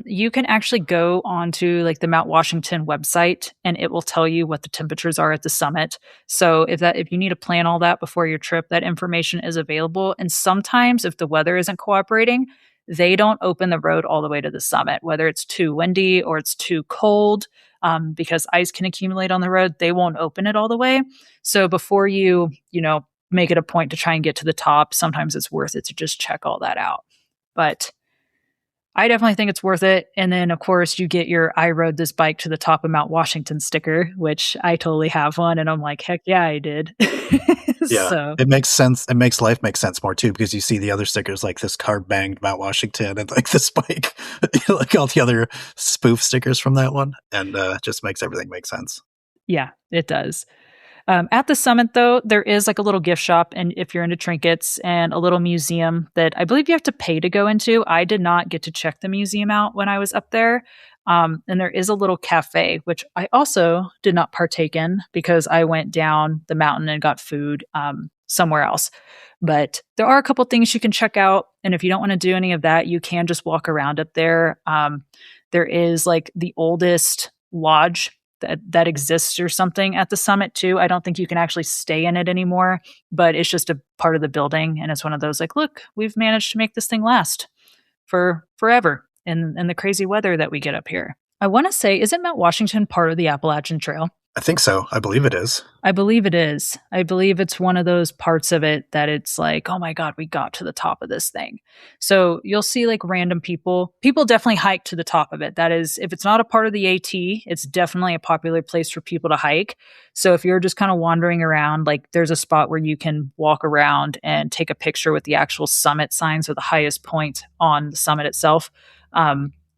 you can actually go onto like the Mount Washington website and it will tell you what the temperatures are at the summit. So if you need to plan all that before your trip, that information is available. And sometimes if the weather isn't cooperating, they don't open the road all the way to the summit, whether it's too windy or it's too cold. Because ice can accumulate on the road, they won't open it all the way. So before you make it a point to try and get to the top, sometimes it's worth it to just check all that out. But I definitely think it's worth it. And then, of course, you get your I rode this bike to the top of Mount Washington sticker, which I totally have one. And I'm like, heck yeah, I did. Yeah, So it makes sense. It makes life make sense more too, because you see the other stickers like this car banged Mount Washington and like this bike, like all the other spoof stickers from that one, and just makes everything make sense. yeah, it does. At the summit, though, there is like a little gift shop, and if you're into trinkets, and a little museum that I believe you have to pay to go into. I did not get to check the museum out when I was up there. And there is a little cafe, which I also did not partake in because I went down the mountain and got food somewhere else. But there are a couple things you can check out. And if you don't want to do any of that, you can just walk around up there. There is like the oldest lodge that exists or something at the summit too. I don't think you can actually stay in it anymore, but it's just a part of the building. And it's one of those like, look, we've managed to make this thing last for forever in the crazy weather that we get up here. I want to say, isn't Mount Washington part of the Appalachian Trail? I think so. I believe it is. I believe it is. I believe it's one of those parts of it that it's like, oh my God, we got to the top of this thing. So you'll see like random people. People definitely hike to the top of it. That is, if it's not a part of the AT, it's definitely a popular place for people to hike. So if you're just kind of wandering around, like there's a spot where you can walk around and take a picture with the actual summit signs or the highest point on the summit itself.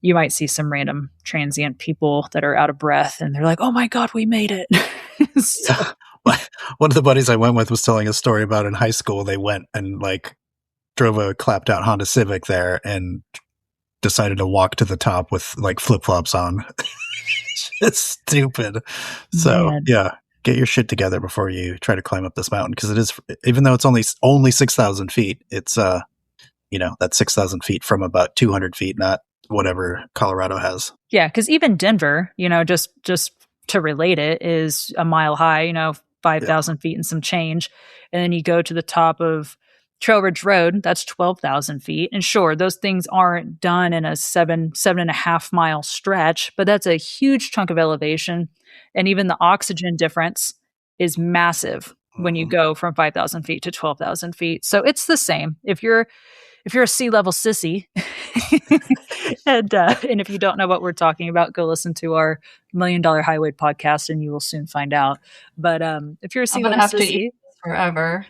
You might see some random transient people that are out of breath and they're like, oh my God, we made it. So, One of the buddies I went with was telling a story about in high school. They went and like drove a clapped out Honda Civic there and decided to walk to the top with like flip flops on. It's stupid. So man. yeah, get your shit together before you try to climb up this mountain, because it is, even though it's only 6,000 feet, it's that's 6,000 feet from about 200 feet, not whatever Colorado has. Yeah, because even Denver, just to relate it, is a mile high, 5,000 feet and some change. And then you go to the top of Trail Ridge Road, that's 12,000 feet. And sure, those things aren't done in a 7.5 mile stretch, but that's a huge chunk of elevation. And even the oxygen difference is massive when you go from 5,000 feet to 12,000 feet. So it's the same. If you're a sea level sissy, and if you don't know what we're talking about, go listen to our $1 Million Highway podcast, and you will soon find out. But if you're a sea level have sissy, to eat this forever.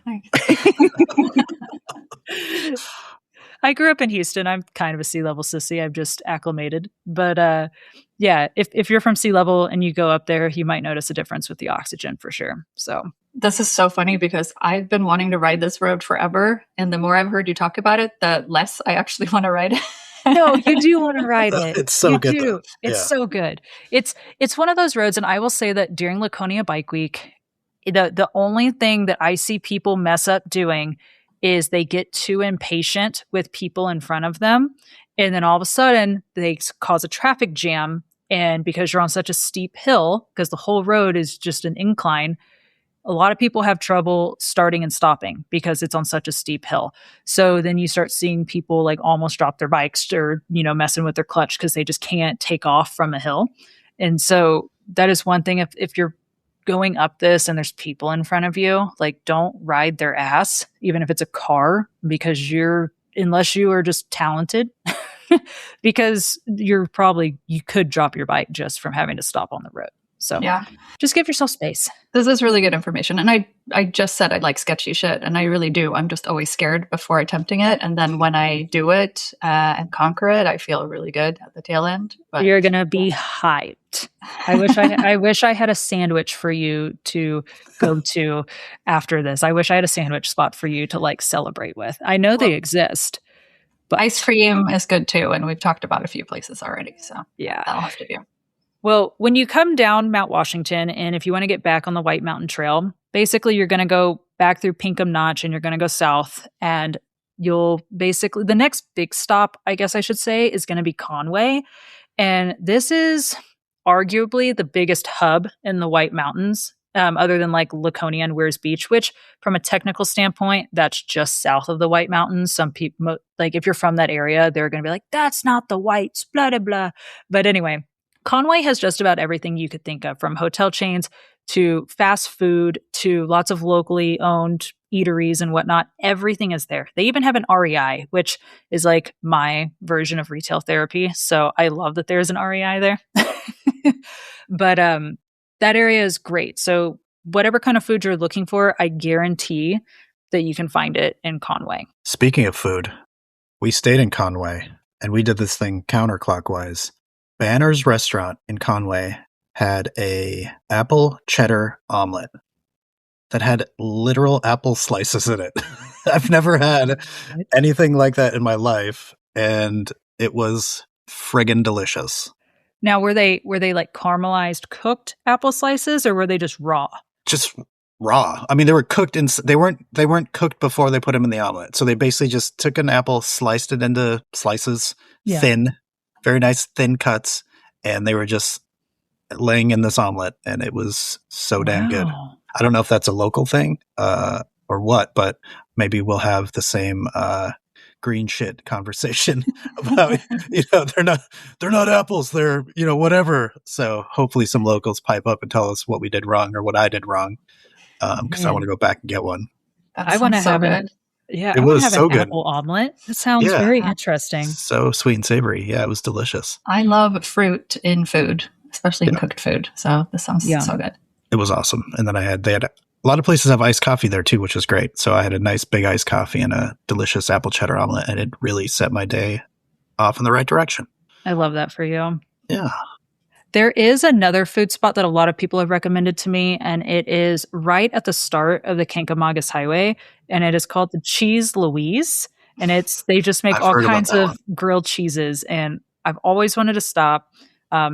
I grew up in Houston. I'm kind of a sea level sissy. I've just acclimated. But yeah, if you're from sea level and you go up there, you might notice a difference with the oxygen for sure. So this is so funny because I've been wanting to ride this road forever. And the more I've heard you talk about it, the less I actually want to ride it. No, you do want to ride it. It's so good. Do. It's so good. It's one of those roads, and I will say that during Laconia Bike Week, the only thing that I see people mess up doing is they get too impatient with people in front of them, and then all of a sudden they cause a traffic jam. And because you're on such a steep hill, because the whole road is just an incline, a lot of people have trouble starting and stopping because it's on such a steep hill. So then you start seeing people like almost drop their bikes or, messing with their clutch because they just can't take off from a hill. And so that is one thing. If you're going up this and there's people in front of you, like don't ride their ass, even if it's a car, because unless you are just talented, because you could drop your bike just from having to stop on the road. So yeah, just give yourself space. this is really good information. And I just said I like sketchy shit, and I really do. I'm just always scared before attempting it. And then when I do it and conquer it, I feel really good at the tail end. But you're going to be hyped. I wish I had a sandwich for you to go to after this. I wish I had a sandwich spot for you to like celebrate with. I know they exist. But ice cream is good too. And we've talked about a few places already. So yeah, that'll have to do. Well, when you come down Mount Washington, and if you want to get back on the White Mountain Trail, basically you're going to go back through Pinkham Notch and you're going to go south. And you'll basically, the next big stop, I guess I should say, is going to be Conway. And this is arguably the biggest hub in the White Mountains, other than like Laconia and Weirs Beach, which from a technical standpoint, that's just south of the White Mountains. Some people, like if you're from that area, they're going to be like, that's not the Whites, blah, blah, blah. But anyway, Conway has just about everything you could think of, from hotel chains to fast food to lots of locally owned eateries and whatnot. Everything is there. They even have an REI, which is like my version of retail therapy. So I love that there's an REI there. But that area is great. So whatever kind of food you're looking for, I guarantee that you can find it in Conway. Speaking of food, we stayed in Conway and we did this thing counterclockwise. Banner's restaurant in Conway had a apple cheddar omelet that had literal apple slices in it. I've never had anything like that in my life, and it was friggin' delicious. Now, were they like caramelized cooked apple slices, or were they just raw? Just raw. I mean, they were cooked they weren't cooked before they put them in the omelet. So they basically just took an apple, sliced it into slices, thin, very nice thin cuts, and they were just laying in this omelet, and it was so damn good. I don't know if that's a local thing or what, but maybe we'll have the same green shit conversation about they're not apples, they're whatever. So hopefully some locals pipe up and tell us what we did wrong or what I did wrong, because I want to go back and get one. I want to have it. Yeah, it was so good. Apple omelet. That sounds very interesting. So sweet and savory. Yeah, it was delicious. I love fruit in food, especially in cooked food. So this sounds so good. It was awesome. And then they had a lot of places have iced coffee there too, which is great. So I had a nice big iced coffee and a delicious apple cheddar omelet, and it really set my day off in the right direction. I love that for you. Yeah. There is another food spot that a lot of people have recommended to me, and it is right at the start of the Kancamagus Highway, and it is called the Cheese Louise. And they just make all kinds of grilled cheeses, and I've always wanted to stop.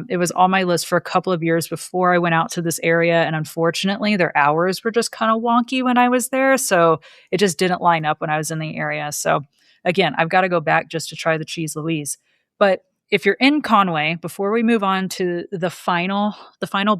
It was on my list for a couple of years before I went out to this area, and unfortunately, their hours were just kind of wonky when I was there, so it just didn't line up when I was in the area. So again, I've got to go back just to try the Cheese Louise. But if you're in Conway, before we move on to the final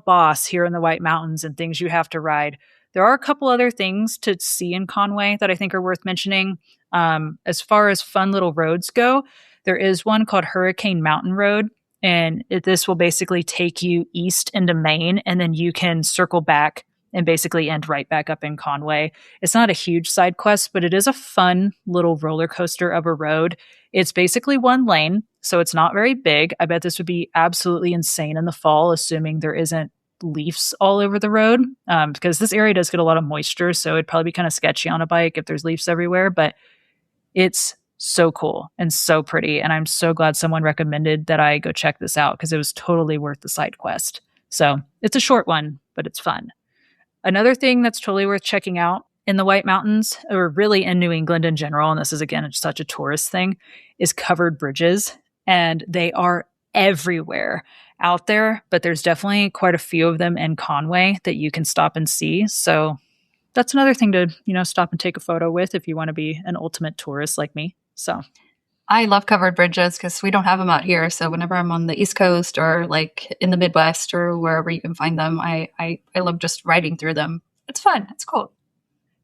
boss here in the White Mountains and things you have to ride, there are a couple other things to see in Conway that I think are worth mentioning. As far as fun little roads go, there is one called Hurricane Mountain Road, and this will basically take you east into Maine, and then you can circle back and basically end right back up in Conway. It's not a huge side quest, but it is a fun little roller coaster of a road. It's basically one lane, so it's not very big. I bet this would be absolutely insane in the fall, assuming there isn't leaves all over the road, because this area does get a lot of moisture, so it'd probably be kind of sketchy on a bike if there's leaves everywhere, but it's so cool and so pretty, and I'm so glad someone recommended that I go check this out, because it was totally worth the side quest. So it's a short one, but it's fun. Another thing that's totally worth checking out in the White Mountains, or really in New England in general, and this is again such a tourist thing, is covered bridges. And they are everywhere out there, but there's definitely quite a few of them in Conway that you can stop and see. So that's another thing to, stop and take a photo with if you want to be an ultimate tourist like me. So I love covered bridges because we don't have them out here. So whenever I'm on the East Coast or like in the Midwest or wherever you can find them, I love just riding through them. It's fun. It's cool.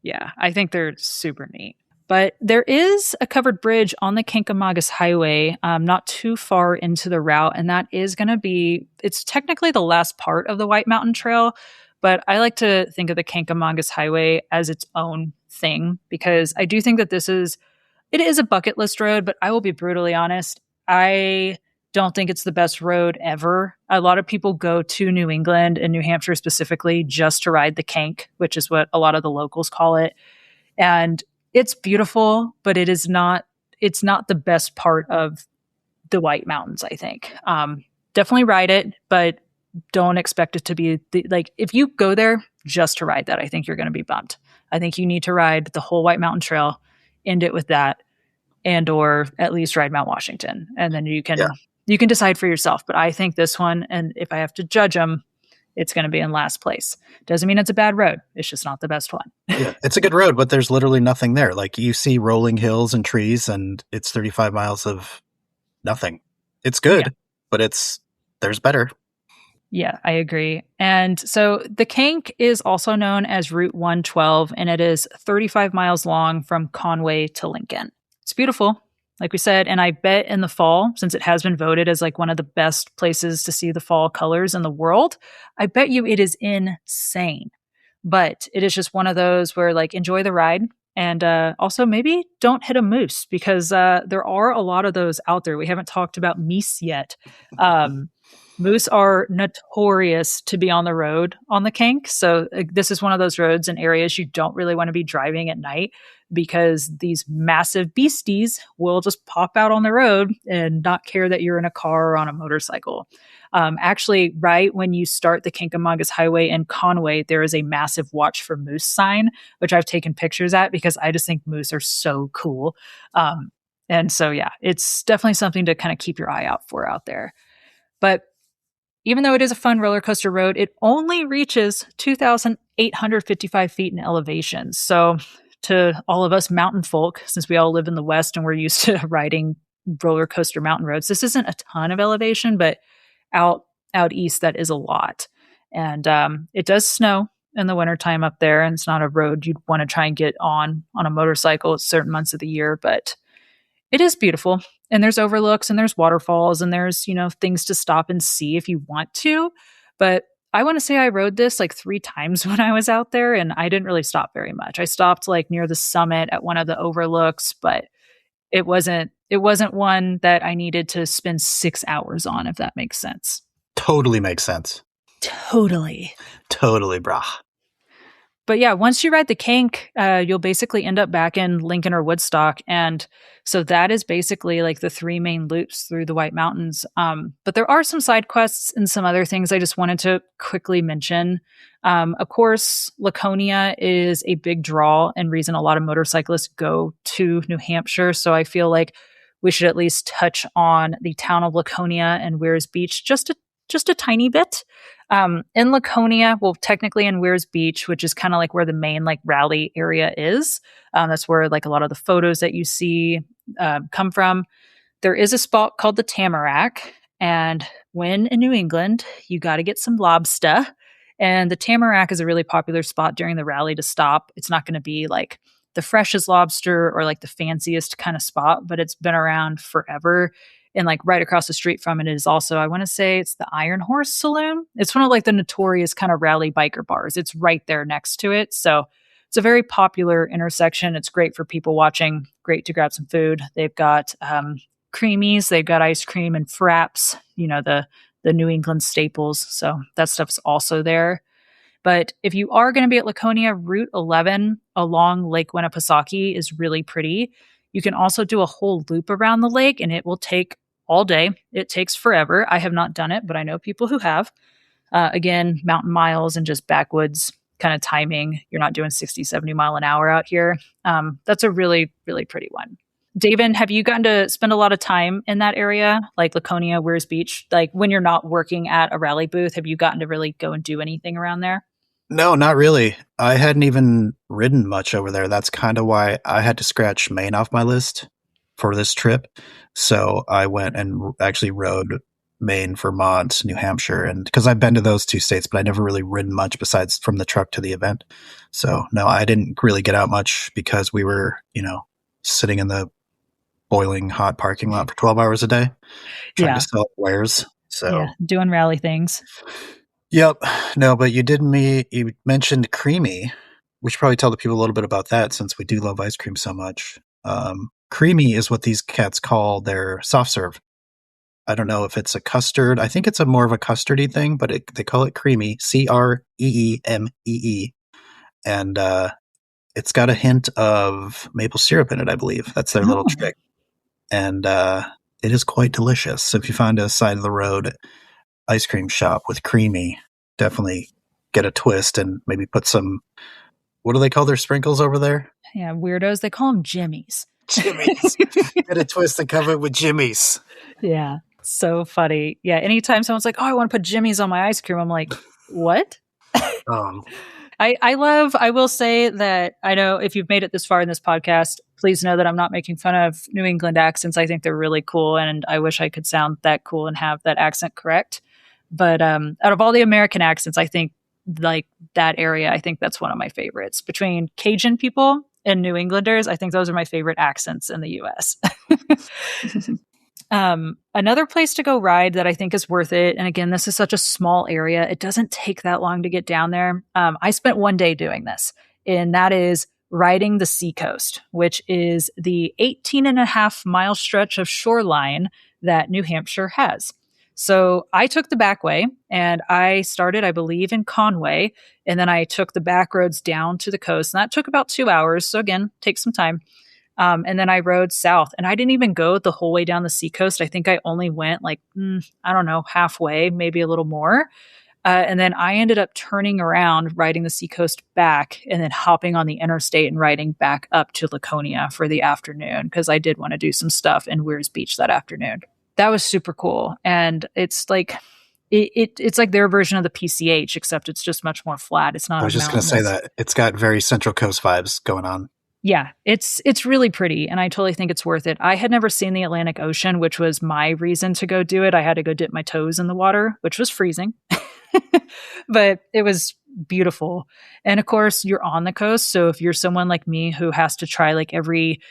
Yeah, I think they're super neat. But there is a covered bridge on the Kancamagus Highway, not too far into the route, and that is going to be, it's technically the last part of the White Mountain Trail, but I like to think of the Kancamagus Highway as its own thing, because I do think that it is a bucket list road, but I will be brutally honest, I don't think it's the best road ever. A lot of people go to New England and New Hampshire specifically just to ride the Kank, which is what a lot of the locals call it. And it's beautiful, but it's not the best part of the White Mountains, I think. Definitely ride it, but don't expect it to be like, if you go there just to ride that, I think you're going to be bummed. I think you need to ride the whole White Mountain Trail, end it with that, and or at least ride Mount Washington. And then you can decide for yourself. But I think this one, and if I have to judge them, it's going to be in last place. Doesn't mean it's a bad road. It's just not the best one. Yeah, it's a good road, but there's literally nothing there. Like, you see rolling hills and trees, and it's 35 miles of nothing. It's good, but there's better. Yeah, I agree. And so the Kank is also known as Route 112, and it is 35 miles long from Conway to Lincoln. It's beautiful, like we said, and I bet in the fall, since it has been voted as like one of the best places to see the fall colors in the world, I bet you it is insane. But it is just one of those where, like, enjoy the ride. And also maybe don't hit a moose, because there are a lot of those out there. We haven't talked about meese yet. Moose are notorious to be on the road on the Kank. So this is one of those roads and areas you don't really want to be driving at night, because these massive beasties will just pop out on the road and not care that you're in a car or on a motorcycle. Actually, right when you start the Kancamagus Highway in Conway, there is a massive watch for moose sign, which I've taken pictures at because I just think moose are so cool. And so, yeah, it's definitely something to kind of keep your eye out for out there. But even though it is a fun roller coaster road, it only reaches 2,855 feet in elevation. So to all of us mountain folk, since we all live in the West and we're used to riding roller coaster mountain roads, this isn't a ton of elevation, but out east, that is a lot. And it does snow in the wintertime up there, and it's not a road you'd want to try and get on a motorcycle at certain months of the year, but it is beautiful. And there's overlooks and there's waterfalls and there's, things to stop and see if you want to. But I want to say I rode this like 3 times when I was out there, and I didn't really stop very much. I stopped like near the summit at one of the overlooks, but it wasn't one that I needed to spend 6 hours on, if that makes sense. Totally makes sense. Totally, brah. But yeah, once you ride the Kank, you'll basically end up back in Lincoln or Woodstock. And so that is basically like the 3 main loops through the White Mountains. But there are some side quests and some other things I just wanted to quickly mention. Of course, Laconia is a big draw and reason a lot of motorcyclists go to New Hampshire. So I feel like we should at least touch on the town of Laconia and Weirs Beach just a tiny bit. In Laconia, well, technically in Weirs Beach, which is kind of like where the main like rally area is. That's where like a lot of the photos that you see come from. There is a spot called the Tamarack, and when in New England, you got to get some lobster. And the Tamarack is a really popular spot during the rally to stop. It's not going to be like the freshest lobster or like the fanciest kind of spot, but it's been around forever. And like right across the street from it is also, I want to say it's the Iron Horse Saloon. It's one of like the notorious kind of rally biker bars. It's right there next to it. So it's a very popular intersection. It's great for people watching, great to grab some food. They've got creamies, they've got ice cream and fraps, the New England staples. So that stuff's also there. But if you are going to be at Laconia, Route 11 along Lake Winnipesaukee is really pretty. You can also do a whole loop around the lake, and it will take all day. It takes forever. I have not done it, but I know people who have. Again, mountain miles and just backwoods kind of timing. You're not doing 60, 70 mile an hour out here. That's a really, really pretty one. David, have you gotten to spend a lot of time in that area, like Laconia, Weirs Beach? Like when you're not working at a rally booth, have you gotten to really go and do anything around there? No, not really. I hadn't even ridden much over there. That's kind of why I had to scratch Maine off my list for this trip. So I went and actually rode Maine, Vermont, New Hampshire, and because I've been to those 2 states, but I never really ridden much besides from the truck to the event. So no, I didn't really get out much because we were, sitting in the boiling hot parking lot for 12 hours a day trying to sell wares. So yeah, doing rally things. Yep. No, but you mentioned creamy. We should probably tell the people a little bit about that since we do love ice cream so much. Creamy is what these cats call their soft serve. I don't know if it's a custard. I think it's a more of a custardy thing, but they call it creamy, Creemee. And it's got a hint of maple syrup in it, I believe. That's their little trick. And it is quite delicious. So if you find a side of the road ice cream shop with creamy, definitely get a twist and maybe put some, what do they call their sprinkles over there? Yeah, weirdos. They call them jimmies. Jimmies. Get a twist and cover it with jimmies. Yeah, so funny. Yeah, anytime someone's like, oh, I want to put jimmies on my ice cream, I'm like, what? I will say that I know if you've made it this far in this podcast, please know that I'm not making fun of New England accents. I think they're really cool, and I wish I could sound that cool and have that accent correct. But out of all the American accents, I think like that area, I think that's one of my favorites. Between Cajun people and New Englanders, I think those are my favorite accents in the U.S. Another place to go ride that I think is worth it, and again, this is such a small area, it doesn't take that long to get down there. I spent one day doing this, and that is riding the Seacoast, which is the 18.5-mile stretch of shoreline that New Hampshire has. So I took the back way, and I started, I believe, in Conway, and then I took the back roads down to the coast, and that took about 2 hours. So again, takes some time. And then I rode south, and I didn't even go the whole way down the Seacoast. I think I only went like, I don't know, halfway, maybe a little more. And then I ended up turning around, riding the Seacoast back, and then hopping on the interstate and riding back up to Laconia for the afternoon, because I did want to do some stuff in Weirs Beach that afternoon. That was super cool. And it's like, it's like their version of the PCH, except it's just much more flat. It's not. I was just going to say that it's got very Central Coast vibes going on. Yeah, it's really pretty, and I totally think it's worth it. I had never seen the Atlantic Ocean, which was my reason to go do it. I had to go dip my toes in the water, which was freezing, but it was beautiful. And of course, you're on the coast, so if you're someone like me who has to try like every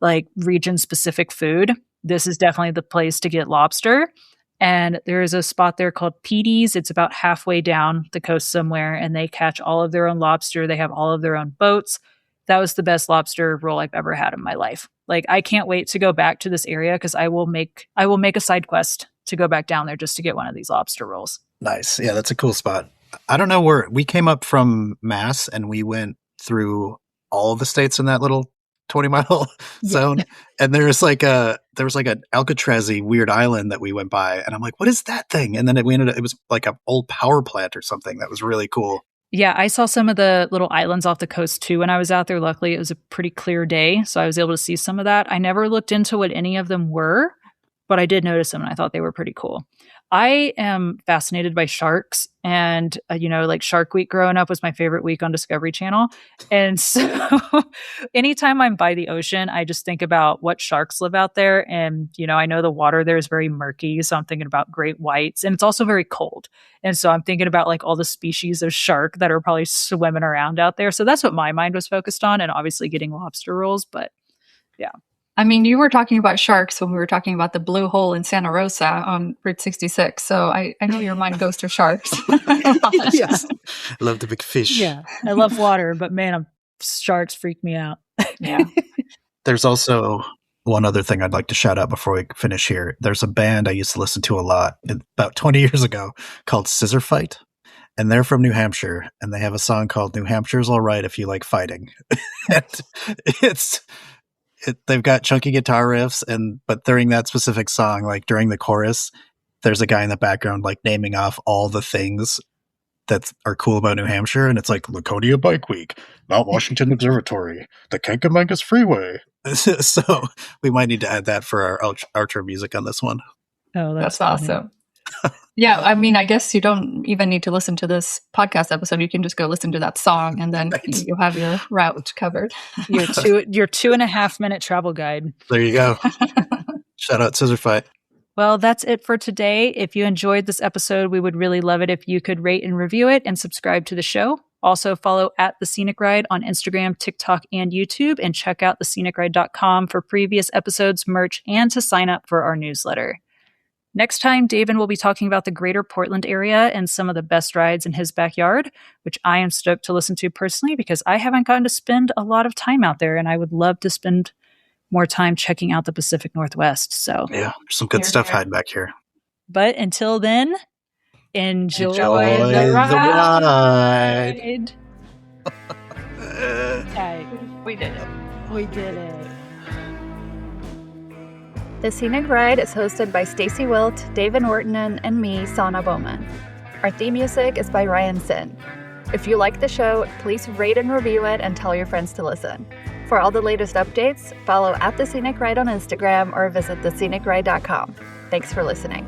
like region-specific food, this is definitely the place to get lobster. And there is a spot there called Petey's. It's about halfway down the coast somewhere, and they catch all of their own lobster. They have all of their own boats. That was the best lobster roll I've ever had in my life. Like, I can't wait to go back to this area, because I will make a side quest to go back down there just to get one of these lobster rolls. Nice. Yeah, that's a cool spot. I don't know where we came up from Mass, and we went through all of the states in that little 20-mile zone. And there was like an Alcatraz-y weird island that we went by, and I'm like, what is that thing? And then it was like an old power plant or something that was really cool. Yeah, I saw some of the little islands off the coast too when I was out there. Luckily, it was a pretty clear day, so I was able to see some of that. I never looked into what any of them were, but I did notice them, and I thought they were pretty cool. I am fascinated by sharks, and like Shark Week growing up was my favorite week on Discovery Channel. And so anytime I'm by the ocean, I just think about what sharks live out there. And, I know the water there is very murky, so I'm thinking about great whites, and it's also very cold. And so I'm thinking about like all the species of shark that are probably swimming around out there. So that's what my mind was focused on, and obviously getting lobster rolls, but yeah. I mean, you were talking about sharks when we were talking about the blue hole in Santa Rosa on Route 66. So I know your mind goes to sharks. Yes. I love the big fish. Yeah. I love water, but man, sharks freak me out. Yeah. There's also one other thing I'd like to shout out before we finish here. There's a band I used to listen to a lot about 20 years ago called Scissor Fight. And they're from New Hampshire, and they have a song called New Hampshire's All Right If You Like Fighting. And they've got chunky guitar riffs, but during that specific song, like during the chorus, there's a guy in the background like naming off all the things that are cool about New Hampshire, and it's like Laconia Bike Week, Mount Washington Observatory, the Kancamagus Freeway. So we might need to add that for our outro music on this one. Oh, that's awesome. Yeah, I mean, I guess you don't even need to listen to this podcast episode. You can just go listen to that song, and then you'll have your route covered. Your 2.5 minute travel guide. There you go. Shout out Scissor Fight. Well, that's it for today. If you enjoyed this episode, we would really love it if you could rate and review it and subscribe to the show. Also follow @The Scenic Ride on Instagram, TikTok, and YouTube, and check out thescenicride.com for previous episodes, merch, and to sign up for our newsletter. Next time, David will be talking about the greater Portland area and some of the best rides in his backyard, which I am stoked to listen to personally because I haven't gotten to spend a lot of time out there, and I would love to spend more time checking out the Pacific Northwest. So yeah, there's some good stuff hiding back here. But until then, enjoy the the ride. Okay. We did it. We did it. The Scenic Ride is hosted by Stacey Wilt, David Ortonen, and me, Sana Bowman. Our theme music is by Ryan Sin. If you like the show, please rate and review it and tell your friends to listen. For all the latest updates, follow The Scenic Ride on Instagram or visit thescenicride.com. Thanks for listening.